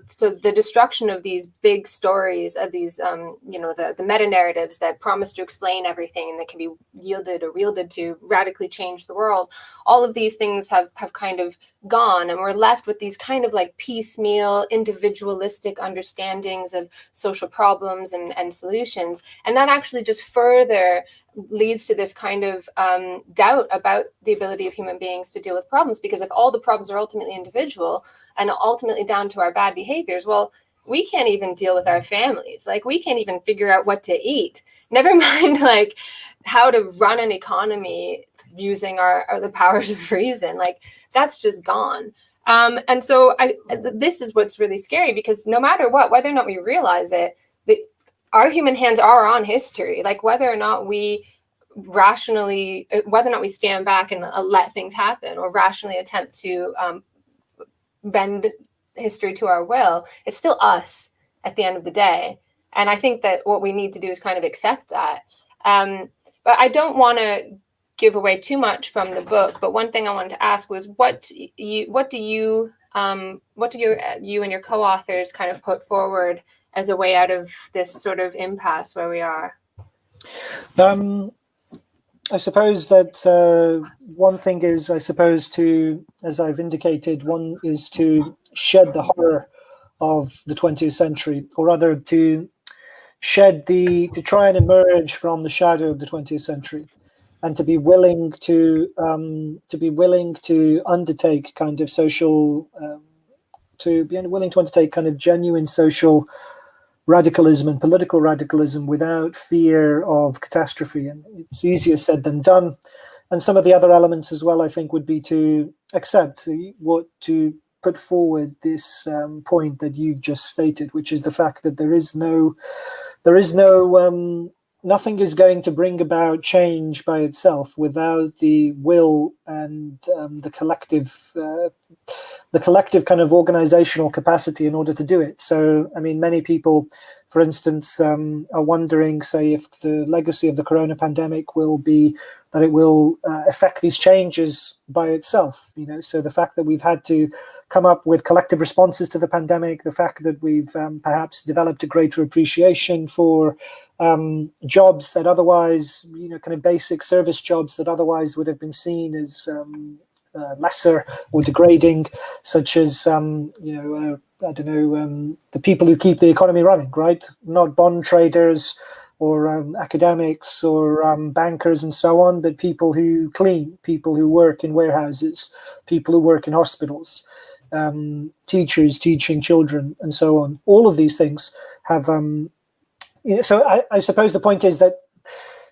so the destruction of these big stories, of these, the meta narratives that promise to explain everything and that can be yielded or wielded to radically change the world. All of these things have kind of gone, and we're left with these kind of like piecemeal, individualistic understandings of social problems and solutions. And that actually just further leads to this kind of doubt about the ability of human beings to deal with problems, because if all the problems are ultimately individual and ultimately down to our bad behaviors, well, we can't even deal with our families. Like, we can't even figure out what to eat, never mind like how to run an economy using the powers of reason. Like, that's just gone. And so this is what's really scary, because no matter what, whether or not we realize it, our human hands are on history. Like, whether or not we stand back and let things happen, or rationally attempt to bend history to our will, it's still us at the end of the day. And I think that what we need to do is kind of accept that. But I don't want to give away too much from the book. But one thing I wanted to ask was, what do you and your co-authors kind of put forward as a way out of this sort of impasse where we are?
I suppose that one thing is, as I've indicated, one is to shed the horror of the 20th century, or rather to try and emerge from the shadow of the 20th century, and to be willing to undertake kind of social, to be willing to undertake kind of genuine social radicalism and political radicalism without fear of catastrophe. And it's easier said than done. And some of the other elements as well, I think, would be to put forward this point that you've just stated, which is the fact that nothing is going to bring about change by itself without the will and the collective kind of organizational capacity in order to do it. So, I mean, many people, for instance, are wondering, say, if the legacy of the corona pandemic will be that it will affect these changes by itself. So the fact that we've had to come up with collective responses to the pandemic, the fact that we've perhaps developed a greater appreciation for jobs that otherwise, kind of basic service jobs that otherwise would have been seen as lesser or degrading, such as the people who keep the economy running, right? Not bond traders or academics or bankers and so on, but people who clean, people who work in warehouses, people who work in hospitals, teachers teaching children, and so on. All of these things have. So I suppose the point is that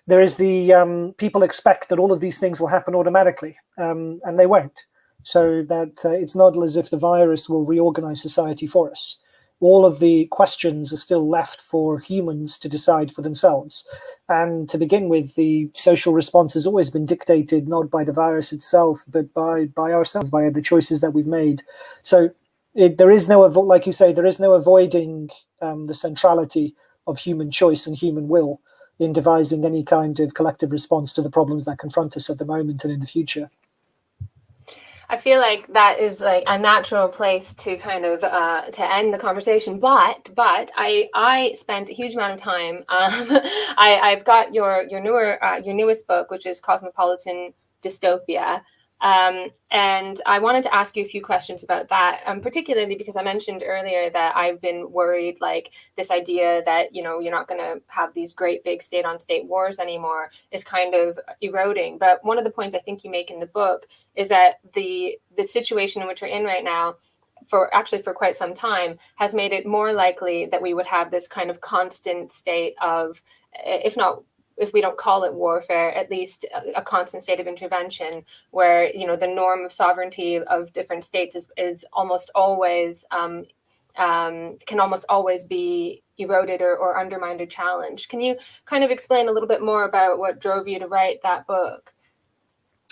there is the people expect that all of these things will happen automatically, and they won't. So that it's not as if the virus will reorganize society for us. All of the questions are still left for humans to decide for themselves. And to begin with, the social response has always been dictated not by the virus itself, but by ourselves, by the choices that we've made. So there is no, like you say, there is no avoiding the centrality of human choice and human will in devising any kind of collective response to the problems that confront us at the moment and in the future.
I feel like that is like a natural place to kind of to end the conversation. But I spent a huge amount of time. I've got your newest book, which is Cosmopolitan Dystopia. And I wanted to ask you a few questions about that, particularly because I mentioned earlier that I've been worried, like this idea that, you're not going to have these great big state-on-state wars anymore is kind of eroding. But one of the points I think you make in the book is that the situation in which we're in right now, for quite some time, has made it more likely that we would have this kind of constant state of, if we don't call it warfare, at least a constant state of intervention, where the norm of sovereignty of different states is almost always can almost always be eroded or undermined or challenged. Can you kind of explain a little bit more about what drove you to write that book?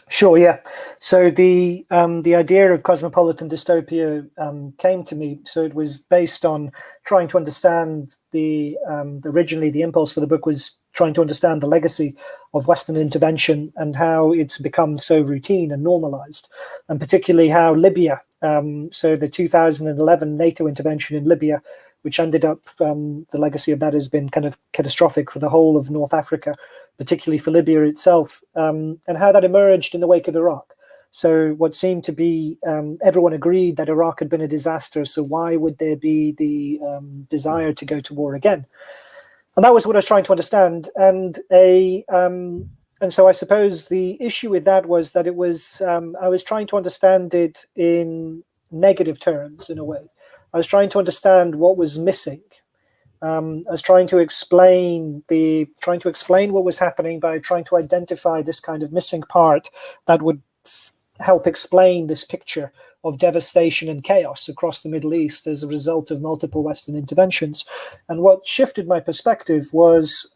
Sure, yeah. So the idea of cosmopolitan dystopia came to me. So it was based on trying to understand originally the impulse for the book was trying to understand the legacy of Western intervention and how it's become so routine and normalized, and particularly how Libya, so the 2011 NATO intervention in Libya, which ended up, the legacy of that has been kind of catastrophic for the whole of North Africa, particularly for Libya itself, and how that emerged in the wake of Iraq. So what seemed to be, everyone agreed that Iraq had been a disaster, so why would there be the desire to go to war again? And that was what I was trying to understand. And so I suppose the issue with that was that it was, I was trying to understand it in negative terms in a way. I was trying to understand what was missing. I was trying to explain what was happening by trying to identify this kind of missing part that would help explain this picture of devastation and chaos across the Middle East as a result of multiple Western interventions. And what shifted my perspective was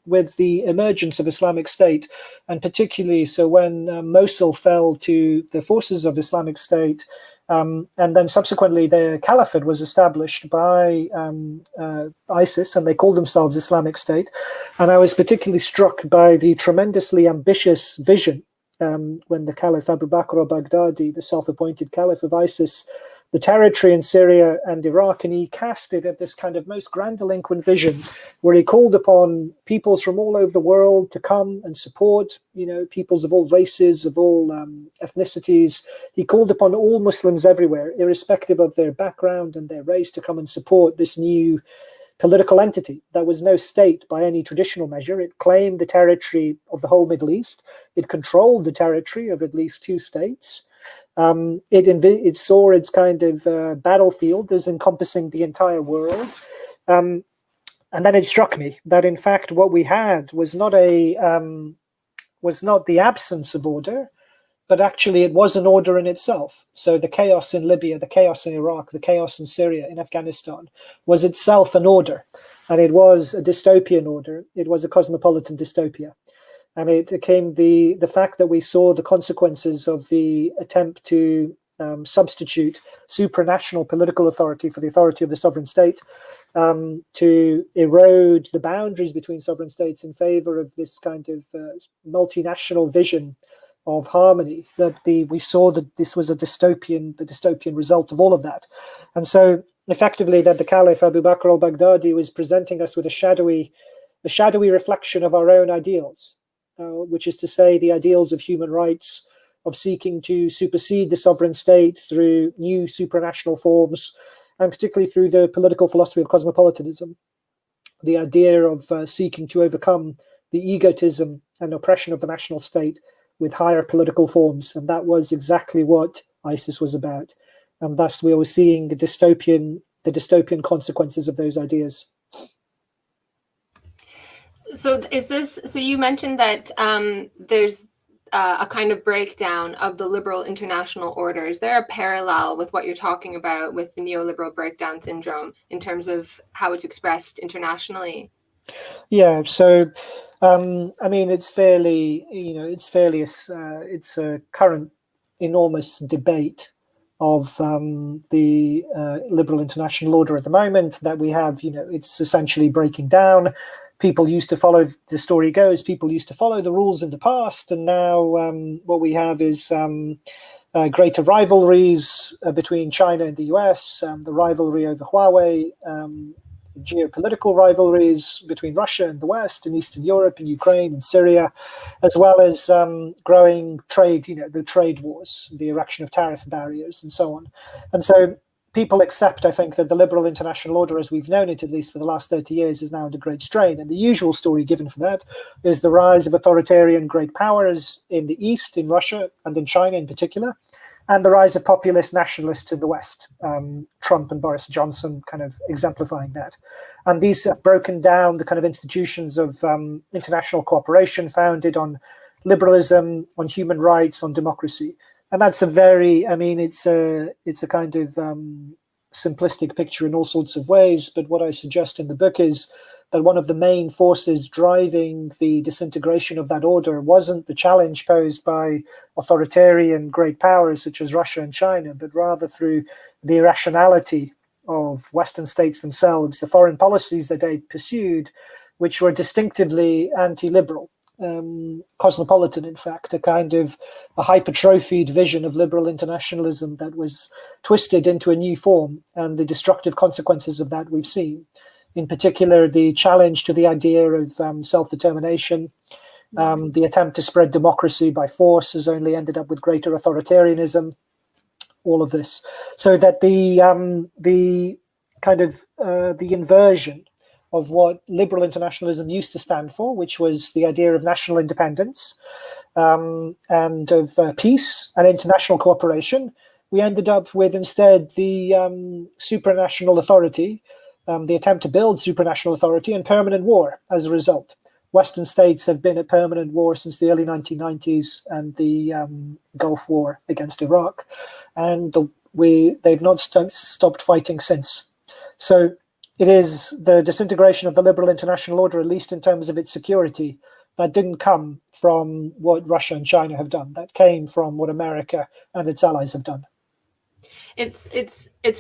with the emergence of Islamic State, and particularly so when Mosul fell to the forces of Islamic State, and then subsequently the caliphate was established by ISIS, and they called themselves Islamic State. And I was particularly struck by the tremendously ambitious vision when the Caliph Abu Bakr al-Baghdadi, the self-appointed Caliph of ISIS, the territory in Syria and Iraq, and he cast it at this kind of most grandiloquent vision where he called upon peoples from all over the world to come and support, peoples of all races, of all ethnicities. He called upon all Muslims everywhere, irrespective of their background and their race, to come and support this new political entity that was no state by any traditional measure. It claimed the territory of the whole Middle East. It controlled the territory of at least two states. It saw its kind of battlefield as encompassing the entire world. And then it struck me that, in fact, what we had was not the absence of order, but actually it was an order in itself. So the chaos in Libya, the chaos in Iraq, the chaos in Syria, in Afghanistan, was itself an order. And it was a dystopian order. It was a cosmopolitan dystopia. And it came the fact that we saw the consequences of the attempt to substitute supranational political authority for the authority of the sovereign state, to erode the boundaries between sovereign states in favor of this kind of multinational vision of harmony, that we saw that this was the dystopian result of all of that. And so effectively that the Caliph Abu Bakr al-Baghdadi was presenting us with a shadowy reflection of our own ideals, which is to say the ideals of human rights, of seeking to supersede the sovereign state through new supranational forms, and particularly through the political philosophy of cosmopolitanism, the idea of seeking to overcome the egotism and oppression of the national state with higher political forms. And that was exactly what ISIS was about. And thus we were seeing the dystopian consequences of those ideas.
So you mentioned that there's a kind of breakdown of the liberal international order. Is there a parallel with what you're talking about with the neoliberal breakdown syndrome in terms of how it's expressed internationally?
Yeah, so it's a current enormous debate of the liberal international order at the moment that we have. It's essentially breaking down. People used to follow, the story goes, people used to follow the rules in the past, and now what we have is greater rivalries between China and the US, the rivalry over Huawei, geopolitical rivalries between Russia and the West, and Eastern Europe, and Ukraine and Syria, as well as growing trade, the trade wars, the erection of tariff barriers, and so on. And so people accept, I think, that the liberal international order, as we've known it, at least for the last 30 years, is now under great strain. And the usual story given for that is the rise of authoritarian great powers in the East, in Russia, and in China in particular, and the rise of populist nationalists in the West, Trump and Boris Johnson kind of exemplifying that. And these have broken down the kind of institutions of international cooperation founded on liberalism, on human rights, on democracy. And that's it's a kind of simplistic picture in all sorts of ways. But what I suggest in the book is that one of the main forces driving the disintegration of that order wasn't the challenge posed by authoritarian great powers such as Russia and China, but rather through the irrationality of Western states themselves, the foreign policies that they pursued, which were distinctively anti-liberal, cosmopolitan, in fact, a kind of a hypertrophied vision of liberal internationalism that was twisted into a new form, and the destructive consequences of that we've seen. In particular, the challenge to the idea of self-determination, the attempt to spread democracy by force has only ended up with greater authoritarianism, all of this. So that the inversion of what liberal internationalism used to stand for, which was the idea of national independence and of peace and international cooperation, we ended up with instead the supranational authority, the attempt to build supranational authority, and permanent war as a result. Western states have been at permanent war since the early 1990s and the Gulf War against Iraq, and they've not stopped fighting since. So it is the disintegration of the liberal international order, at least in terms of its security, that didn't come from what Russia and China have done. That came from what America and its allies have done.
It's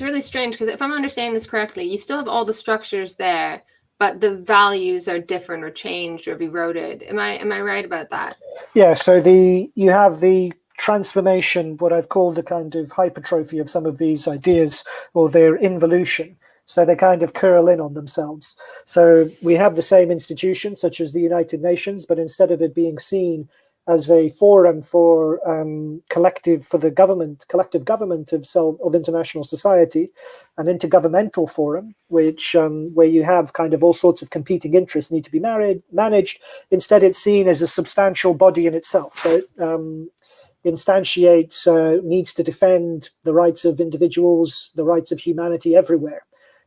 really strange, because if I'm understanding this correctly, you still have all the structures there, but the values are different or changed or eroded. Am I right about that?
Yeah. So you have the transformation, what I've called a kind of hypertrophy of some of these ideas, or their involution. So they kind of curl in on themselves. So we have the same institutions, such as the United Nations, but instead of it being seen as a forum for collective government of international society, an intergovernmental forum, which where you have kind of all sorts of competing interests need to be managed. Instead, it's seen as a substantial body in itself that instantiates, needs to defend the rights of individuals, the rights of humanity everywhere,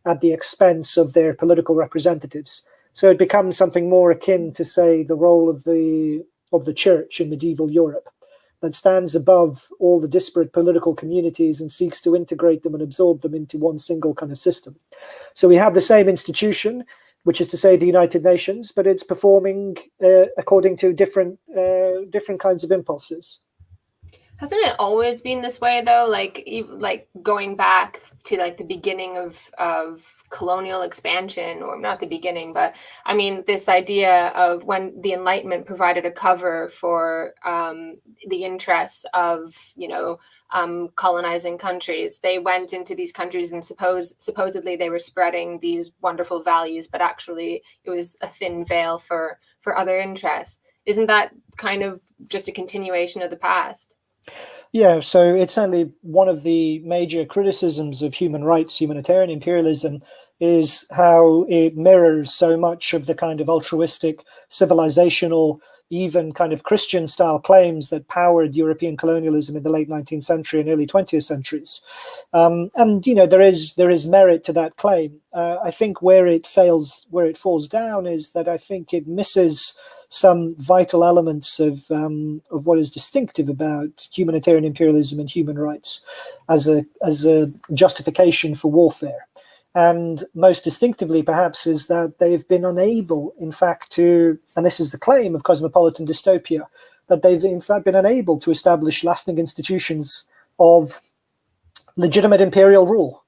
at the expense of their political representatives. So it becomes something more akin to, say, the role of the church in medieval Europe, that stands above all the disparate political communities and seeks to integrate them and absorb them into one single kind of system. So we have the same institution, which is to say the United Nations, but it's performing according to different kinds of impulses.
Hasn't it always been this way, though? Like going back to like the beginning of colonial expansion, or not the beginning, but I mean, this idea of when the Enlightenment provided a cover for the interests of, colonizing countries. They went into these countries and supposedly they were spreading these wonderful values, but actually it was a thin veil for other interests. Isn't that kind of just a continuation of the past?
Yeah, so it's certainly one of the major criticisms of human rights, humanitarian imperialism, is how it mirrors so much of the kind of altruistic, civilizational, even kind of Christian-style claims that powered European colonialism in the late 19th century and early 20th centuries. And there is merit to that claim. I think where it falls down is that I think it misses some vital elements of what is distinctive about humanitarian imperialism and human rights as a justification for warfare. And most distinctively, perhaps, is that they've been unable, in fact, to, and this is the claim of cosmopolitan dystopia, that they've in fact been unable to establish lasting institutions of legitimate imperial rule.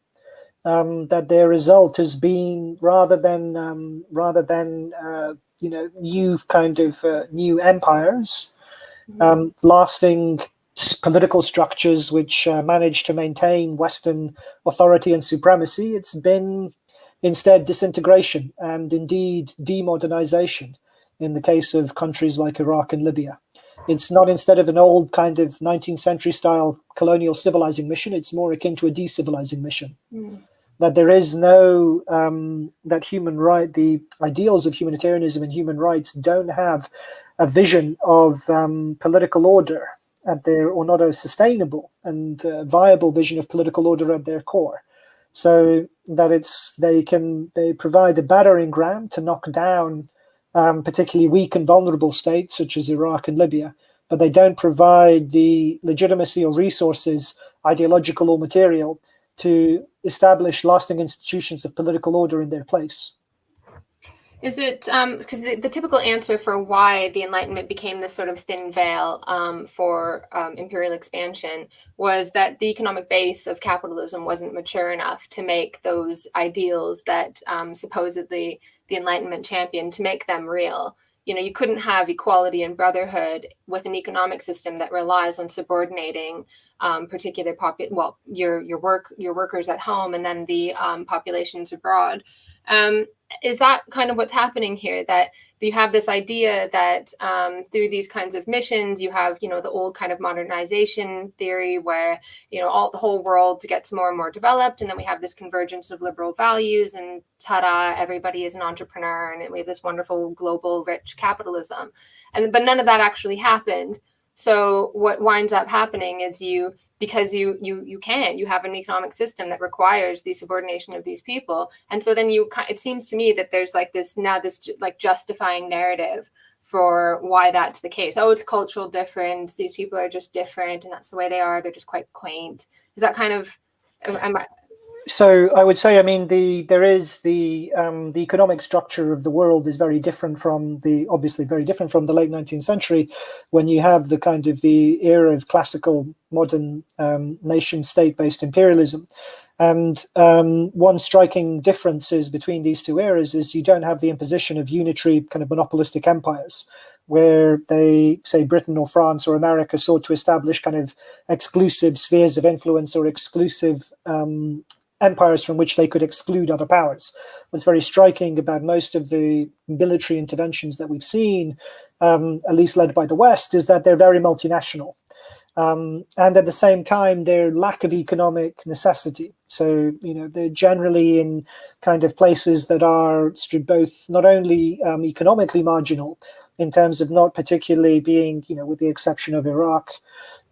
That their result has been rather than new empires, lasting political structures which manage to maintain Western authority and supremacy. It's been instead disintegration and indeed demodernization in the case of countries like Iraq and Libya. It's not, instead of an old kind of 19th century style colonial civilizing mission, it's more akin to a decivilizing mission. That there is no, that the ideals of humanitarianism and human rights don't have a vision of political order or not a sustainable and viable vision of political order at their core. So that they provide a battering ram to knock down particularly weak and vulnerable states such as Iraq and Libya, but they don't provide the legitimacy or resources, ideological or material, to establish lasting institutions of political order in their place.
Is it because the typical answer for why the Enlightenment became this sort of thin veil for imperial expansion was that the economic base of capitalism wasn't mature enough to make those ideals that supposedly the Enlightenment championed, to make them real. You know, you couldn't have equality and brotherhood with an economic system that relies on subordinating particular your workers at home and then the populations abroad. Um, is that kind of what's happening here, that you have this idea that through these kinds of missions you have, you know, the old kind of modernization theory where, you know, the whole world gets more and more developed, and then we have this convergence of liberal values and ta-da, everybody is an entrepreneur, and we have this wonderful global rich capitalism, but none of that actually happened. So what winds up happening is because you have an economic system that requires the subordination of these people, and so then it seems to me that there's like this like justifying narrative for why that's the case. Oh, it's cultural difference, these people are just different and that's the way they are, they're just quite quaint. Is that kind of
So I would say, I mean, the economic structure of the world is very different from obviously very different from the late 19th century, when you have the kind of the era of classical modern nation state based imperialism. And one striking difference is between these two eras is you don't have the imposition of unitary kind of monopolistic empires, where they, say Britain or France or America, sought to establish kind of exclusive spheres of influence or exclusive empires from which they could exclude other powers. What's very striking about most of the military interventions that we've seen, at least led by the West, is that they're very multinational. And at the same time, their lack of economic necessity. So, you know, they're generally in kind of places that are both not only economically marginal, in terms of not particularly being, you know, with the exception of Iraq,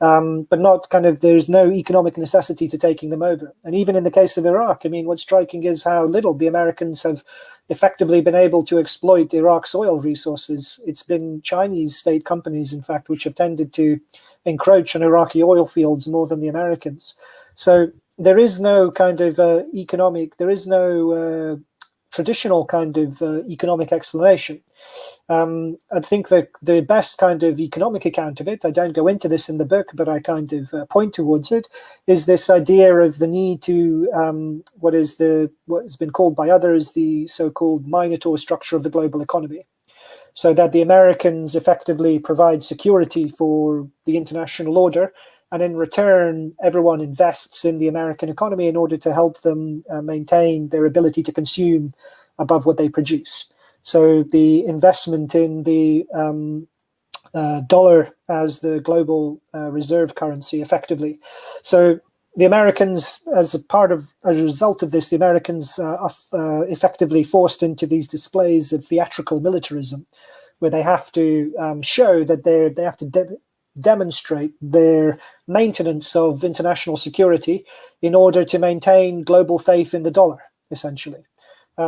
but not kind of, there's no economic necessity to taking them over. And even in the case of Iraq, I mean, what's striking is how little the Americans have effectively been able to exploit Iraq's oil resources. It's been Chinese state companies, in fact, which have tended to encroach on Iraqi oil fields more than the Americans. So there is no kind of there is no traditional kind of economic explanation. I think that the best kind of economic account of it, I don't go into this in the book, but I kind of point towards it, is this idea of the need to what has been called by others the so-called Minotaur structure of the global economy. So that the Americans effectively provide security for the international order, and in return, everyone invests in the American economy in order to help them maintain their ability to consume above what they produce. So the investment in the dollar as the global reserve currency, effectively. So the Americans, as a result of this, the Americans are effectively forced into these displays of theatrical militarism, where they have to show that they have to demonstrate their maintenance of international security in order to maintain global faith in the dollar, essentially.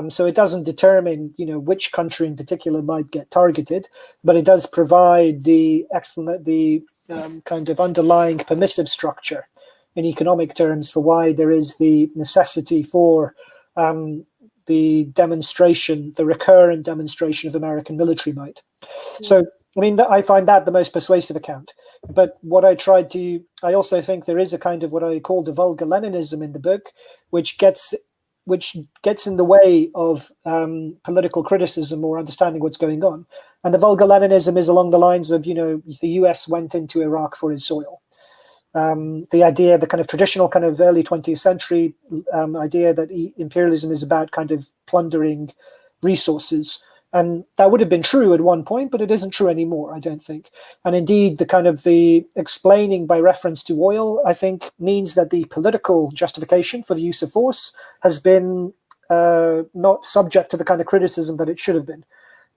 So it doesn't determine, you know, which country in particular might get targeted, but it does provide the kind of underlying permissive structure in economic terms for why there is the necessity for the demonstration, the recurrent demonstration of American military might. So, I mean, I find that the most persuasive account. But what I also think there is a kind of what I call the vulgar Leninism in the book, which gets in the way of political criticism or understanding what's going on. And the vulgar Leninism is along the lines of, you know, the US went into Iraq for its oil. The idea, the kind of traditional kind of early 20th century idea that imperialism is about kind of plundering resources. And that would have been true at one point, but it isn't true anymore, I don't think. And indeed, the kind of the explaining by reference to oil, I think, means that the political justification for the use of force has been not subject to the kind of criticism that it should have been.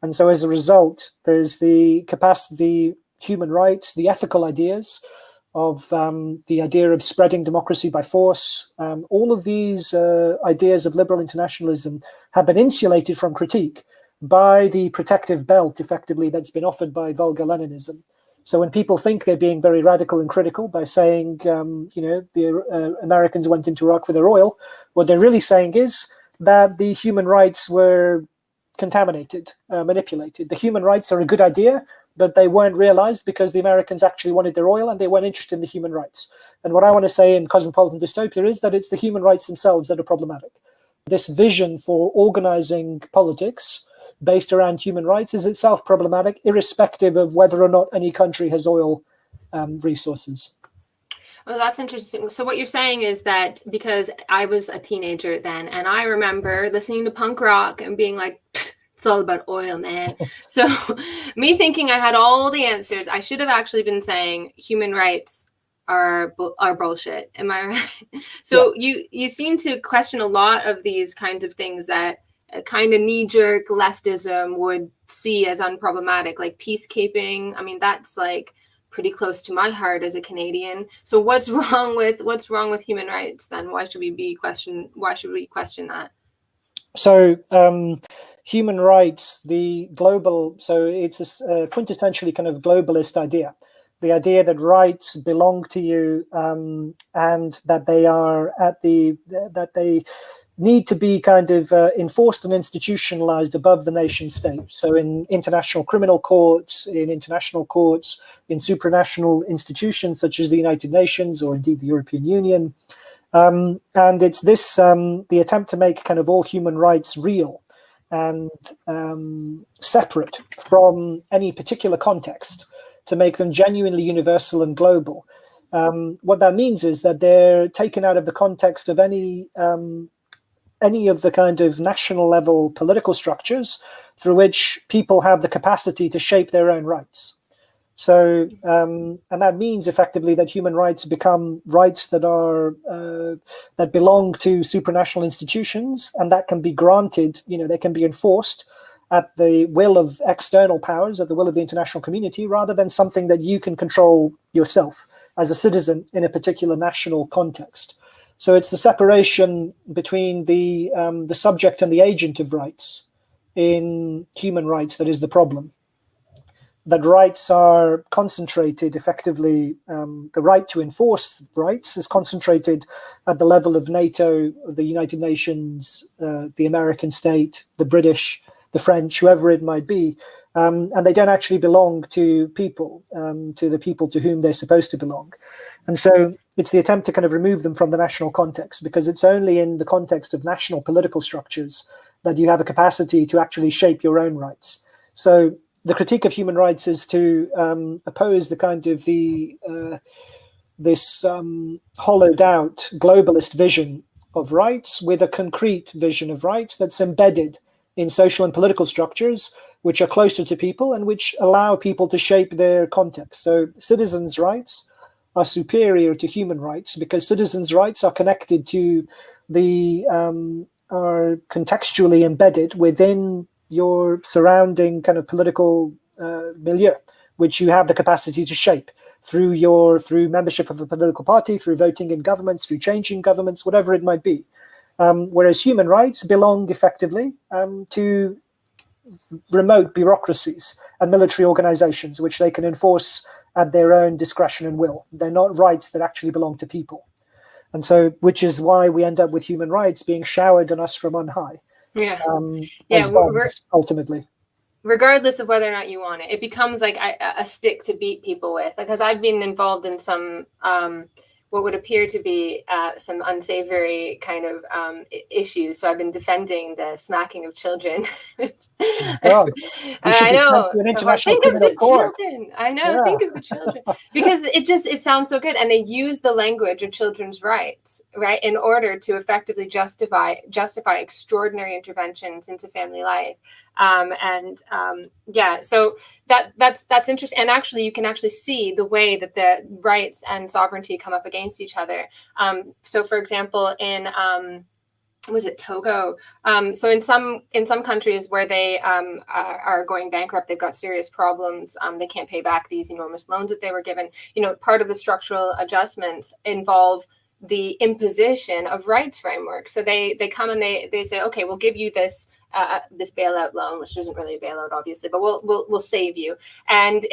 And so as a result, there's the capacity, human rights, the ethical ideas of the idea of spreading democracy by force. All of these ideas of liberal internationalism have been insulated from critique by the protective belt, effectively, that's been offered by vulgar Leninism. So when people think they're being very radical and critical by saying, you know, the Americans went into Iraq for their oil, what they're really saying is that the human rights were contaminated, manipulated. The human rights are a good idea, but they weren't realized because the Americans actually wanted their oil and they weren't interested in the human rights. And what I want to say in Cosmopolitan Dystopia is that it's the human rights themselves that are problematic. This vision for organizing politics based around human rights is itself problematic, irrespective of whether or not any country has oil resources.
Well, that's interesting. So what you're saying is that because I was a teenager then, and I remember listening to punk rock and being like, it's all about oil, man. So me thinking I had all the answers, I should have actually been saying human rights are bullshit. Am I right? So yeah. You seem to question a lot of these kinds of things that a kind of knee-jerk leftism would see as unproblematic, like peacekeeping. I mean, that's like pretty close to my heart as a Canadian. So what's wrong with human rights then? Why should we question that?
So human rights, the global, so it's a quintessentially kind of globalist idea. The idea that rights belong to you and that they are that they need to be kind of enforced and institutionalized above the nation state. So in international criminal courts, in international courts, in supranational institutions such as the United Nations or indeed the European Union. And it's this, the attempt to make kind of all human rights real and separate from any particular context, to make them genuinely universal and global. What that means is that they're taken out of the context of any of the kind of national level political structures through which people have the capacity to shape their own rights. So, and that means effectively that human rights become rights that are that belong to supranational institutions, and that can be granted. They can be enforced at the will of external powers, at the will of the international community, rather than something that you can control yourself as a citizen in a particular national context. So it's the separation between the subject and the agent of rights in human rights that is the problem. That rights are concentrated effectively, the right to enforce rights is concentrated at the level of NATO, the United Nations, the American state, the British, the French, whoever it might be, and they don't actually belong to people, to the people to whom they're supposed to belong. And so it's the attempt to kind of remove them from the national context, because it's only in the context of national political structures that you have a capacity to actually shape your own rights. So the critique of human rights is to oppose the kind of this hollowed out globalist vision of rights with a concrete vision of rights that's embedded in social and political structures which are closer to people and which allow people to shape their context. So citizens' rights are superior to human rights because citizens' rights are connected to are contextually embedded within your surrounding kind of political milieu, which you have the capacity to shape through membership of a political party, through voting in governments, through changing governments, whatever it might be. Whereas human rights belong effectively to remote bureaucracies and military organizations, which they can enforce at their own discretion and will. They're not rights that actually belong to people. And so, which is why we end up with human rights being showered on us from on high.
Yeah.
As bombs, ultimately.
Regardless of whether or not you want it, it becomes like a stick to beat people with. Because I've been involved in some what would appear to be some unsavory kind of issues. So I've been defending the smacking of children.
God,
I know.
An international
think of the
court.
children. I know. Yeah. Think of the children, because it sounds so good, and they use the language of children's rights, right, in order to effectively justify extraordinary interventions into family life. So that's interesting. And actually, you can actually see the way that the rights and sovereignty come up against each other. So, for example, in was it Togo? So in some countries where they are going bankrupt, they've got serious problems. They can't pay back these enormous loans that they were given. Part of the structural adjustments involve the imposition of rights frameworks. So they come and they say, okay, we'll give you this bailout loan, which isn't really a bailout, obviously, but we'll save you. And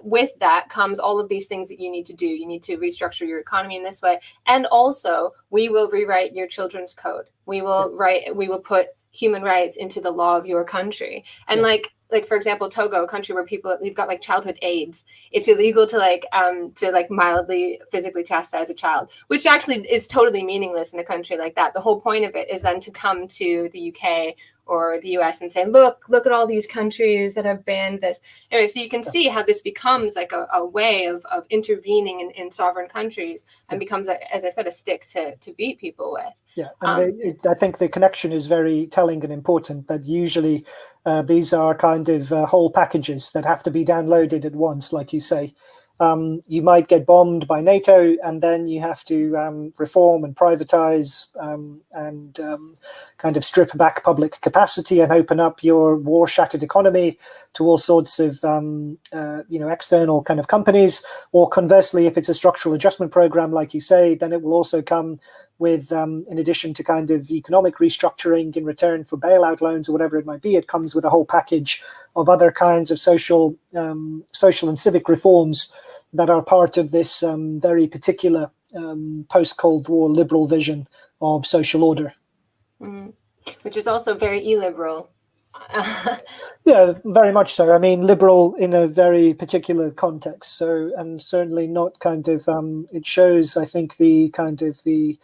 with that comes all of these things that you need to do. You need to restructure your economy in this way, and also we will rewrite your children's code. We will put human rights into the law of your country. And like for example, Togo, a country where you've got like childhood AIDS, it's illegal to like mildly physically chastise a child, which actually is totally meaningless in a country like that. The whole point of it is then to come to the UK or the US and say, look at all these countries that have banned this. Anyway, so you can see how this becomes like a way of intervening in sovereign countries, and becomes, as I said, a stick to beat people with.
Yeah, and I think the connection is very telling and important, that usually these are kind of whole packages that have to be downloaded at once, like you say. You might get bombed by NATO, and then you have to reform and privatize and kind of strip back public capacity and open up your war-shattered economy to all sorts of external kind of companies. Or conversely, if it's a structural adjustment program, like you say, then it will also come with, in addition to kind of economic restructuring in return for bailout loans or whatever it might be, it comes with a whole package of other kinds of social and civic reforms that are part of this very particular post-Cold War liberal vision of social order.
Which is also very illiberal.
Yeah, very much so. I mean, liberal in a very particular context. So, and certainly not kind of, it shows, I think, the kind of the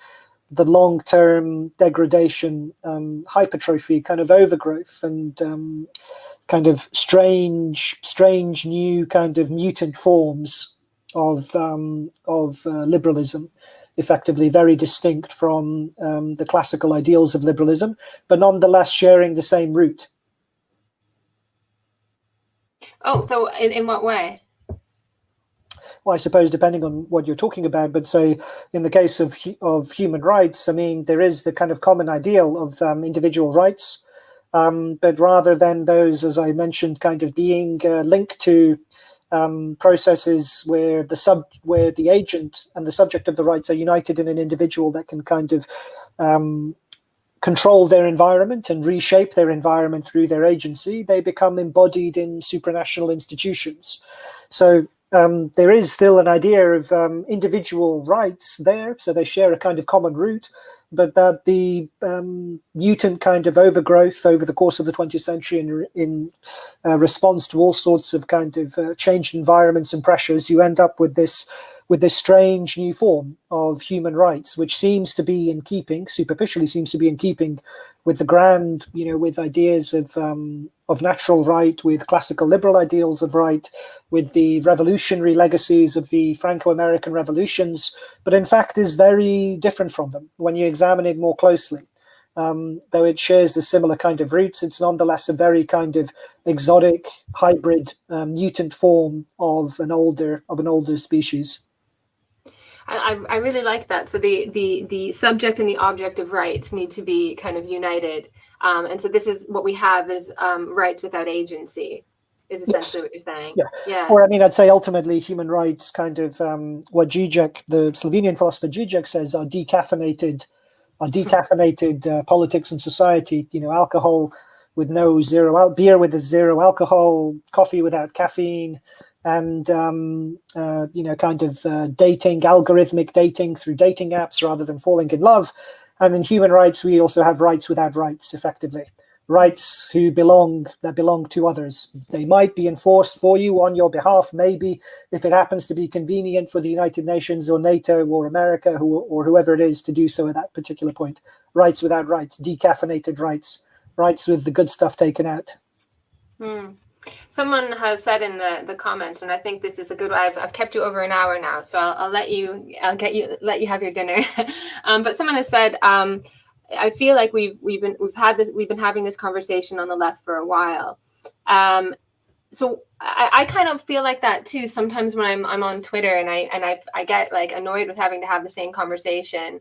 long-term degradation, hypertrophy, kind of overgrowth, and kind of strange new kind of mutant forms of liberalism, effectively very distinct from the classical ideals of liberalism, but nonetheless sharing the same root.
Oh, so in what way?
Well, I suppose depending on what you're talking about, but say in the case of human rights, I mean, there is the kind of common ideal of individual rights, but rather than those, as I mentioned, kind of being linked to processes where the agent and the subject of the rights are united in an individual that can kind of control their environment and reshape their environment through their agency, they become embodied in supranational institutions. So there is still an idea of individual rights there, so they share a kind of common root, but that the mutant kind of overgrowth over the course of the 20th century in response to all sorts of kind of changed environments and pressures, you end up with this strange new form of human rights, which seems to be in keeping, superficially seems to be in keeping with the grand, with ideas of natural right, with classical liberal ideals of right, with the revolutionary legacies of the Franco-American revolutions, but in fact is very different from them when you examine it more closely. Though it shares the similar kind of roots, it's nonetheless a very kind of exotic, hybrid, mutant form of an older species.
I really like that. So the subject and the object of rights need to be kind of united, and so this is what we have is rights without agency, is essentially what you're saying.
Yeah. Or I mean, I'd say ultimately human rights kind of what Zizek, the Slovenian philosopher Zizek, says are decaffeinated politics and society. Alcohol with beer with zero alcohol, coffee without caffeine, and kind of algorithmic dating through dating apps rather than falling in love. And in human rights, we also have rights without rights, effectively. Rights that belong to others. They might be enforced for you on your behalf, maybe if it happens to be convenient for the United Nations or NATO or America or whoever it is to do so at that particular point. Rights without rights, decaffeinated rights, rights with the good stuff taken out.
Someone has said in the comments, and I think this is a good way. I've kept you over an hour now, so I'll let you have your dinner. But someone has said, I feel like we've been having this conversation on the left for a while. So I kind of feel like that too. Sometimes when I'm on Twitter and I get like annoyed with having to have the same conversation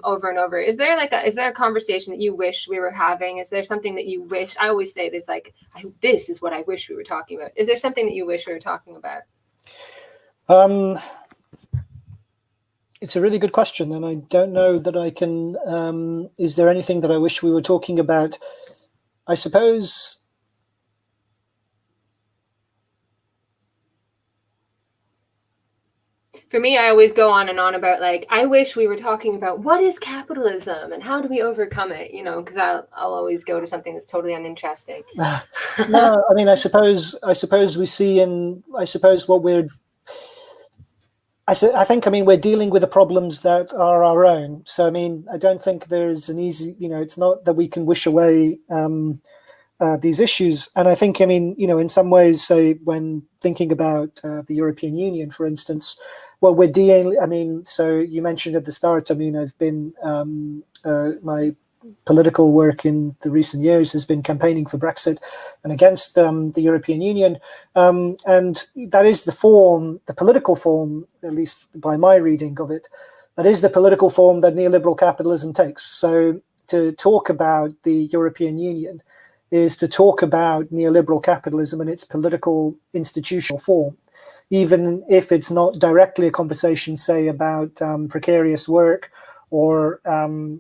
over and over. Is there a conversation that you wish we were having? Is there something that you wish? I always say there's this is what I wish we were talking about. Is there something that you wish we were talking about?
It's a really good question, and I don't know that I can. Is there anything that I wish we were talking about? I suppose.
For me, I always go on and on about, like, I wish we were talking about what is capitalism and how do we overcome it, you know, because I'll always go to something that's totally uninteresting.
No, I mean, I suppose we see what we're, I think, I mean, we're dealing with the problems that are our own. So, I mean, I don't think there's an easy, you know, it's not that we can wish away these issues. And I think, I mean, you know, in some ways, say, when thinking about the European Union, for instance, well, we're dealing, I mean, so you mentioned at the start, I mean, I've been, my political work in the recent years has been campaigning for Brexit and against the European Union. And that is the political form, at least by my reading of it, that is the political form that neoliberal capitalism takes. So to talk about the European Union is to talk about neoliberal capitalism and its political institutional form, even if it's not directly a conversation, say, about precarious work or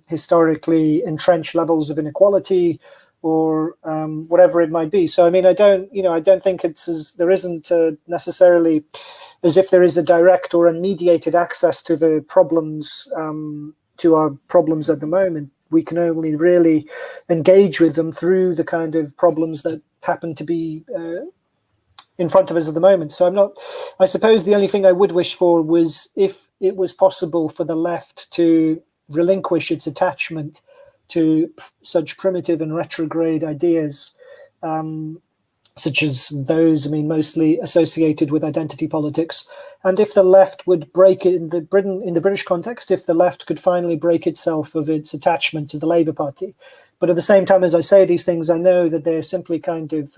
historically entrenched levels of inequality or whatever it might be. So, I mean, I don't think there isn't necessarily as if there is a direct or unmediated access to the problems, to our problems at the moment. We can only really engage with them through the kind of problems that happen to be in front of us at the moment. So I suppose the only thing I would wish for was if it was possible for the left to relinquish its attachment to such primitive and retrograde ideas, such as those, I mean, mostly associated with identity politics. And if the left would break it in the British context, if the left could finally break itself of its attachment to the Labour Party. But at the same time, as I say these things, I know that they're simply kind of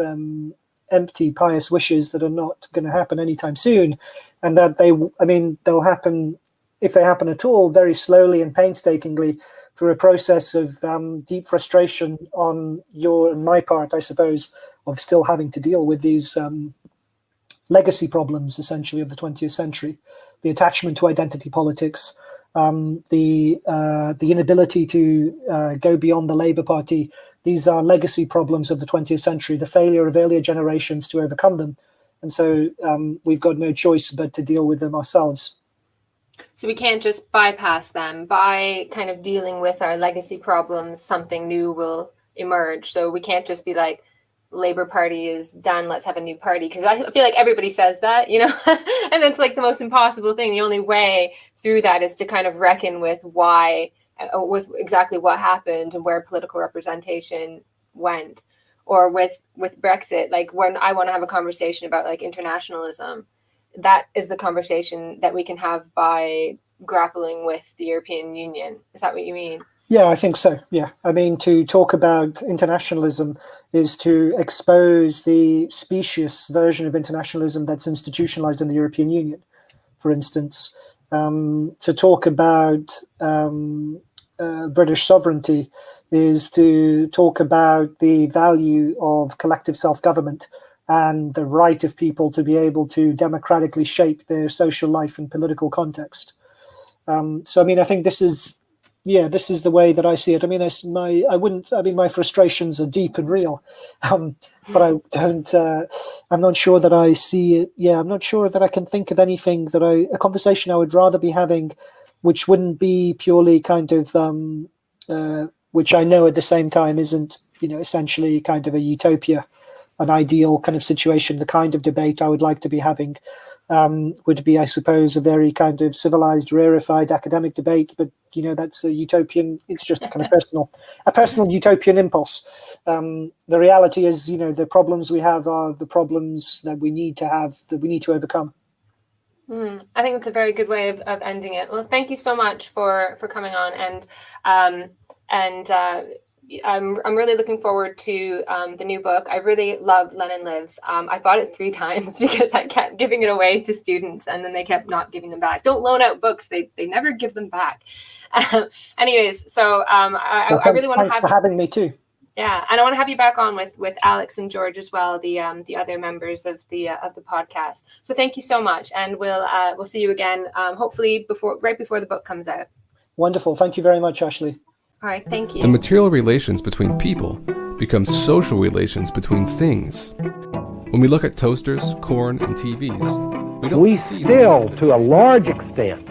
empty, pious wishes that are not going to happen anytime soon. And that they'll happen, if they happen at all, very slowly and painstakingly through a process of deep frustration on your and my part, I suppose, of still having to deal with these legacy problems, essentially, of the 20th century. The attachment to identity politics, the inability to go beyond the Labour Party. These are legacy problems of the 20th century, the failure of earlier generations to overcome them. And so we've got no choice but to deal with them ourselves.
So we can't just bypass them. By kind of dealing with our legacy problems, something new will emerge. So we can't just be like, Labour Party is done, let's have a new party, because I feel like everybody says that, you know, and it's like the most impossible thing. The only way through that is to kind of reckon with why, with exactly what happened and where political representation went. Or with Brexit, like when I want to have a conversation about like internationalism, that is the conversation that we can have by grappling with the European Union. Is that what you mean?
Yeah, I think so. Yeah. I mean, to talk about internationalism is to expose the specious version of internationalism that's institutionalized in the European Union, for instance. To talk about British sovereignty is to talk about the value of collective self-government and the right of people to be able to democratically shape their social life and political context. So, I mean, I think this is the way that I see it. I mean, my frustrations are deep and real, but I'm not sure that I see it. Yeah, I'm not sure that I can think of anything a conversation I would rather be having, which wouldn't be purely kind of, which I know at the same time isn't, you know, essentially kind of a utopia, an ideal kind of situation. The kind of debate I would like to be having would be, I suppose, a very kind of civilized, rarefied academic debate. But, you know, that's a utopian, it's just kind of a personal utopian impulse. The reality is, you know, the problems we have are the problems that we need to overcome.
I think it's a very good way of ending it. Well, thank you so much for coming on, and I'm really looking forward to the new book. I really love Lenin Lives. I bought it 3 times because I kept giving it away to students and then they kept not giving them back. Don't loan out books. They never give them back. Anyways, so I really want to have...
Thanks for having me too.
Yeah, and I want to have you back on with Alex and George as well, the other members of the podcast. So thank you so much, and we'll see you again, hopefully right before the book comes out.
Wonderful. Thank you very much, Ashley.
All right, thank you.
The material relations between people become social relations between things. When we look at toasters, corn, and TVs, We don't
we
see
still,
the
to a large extent,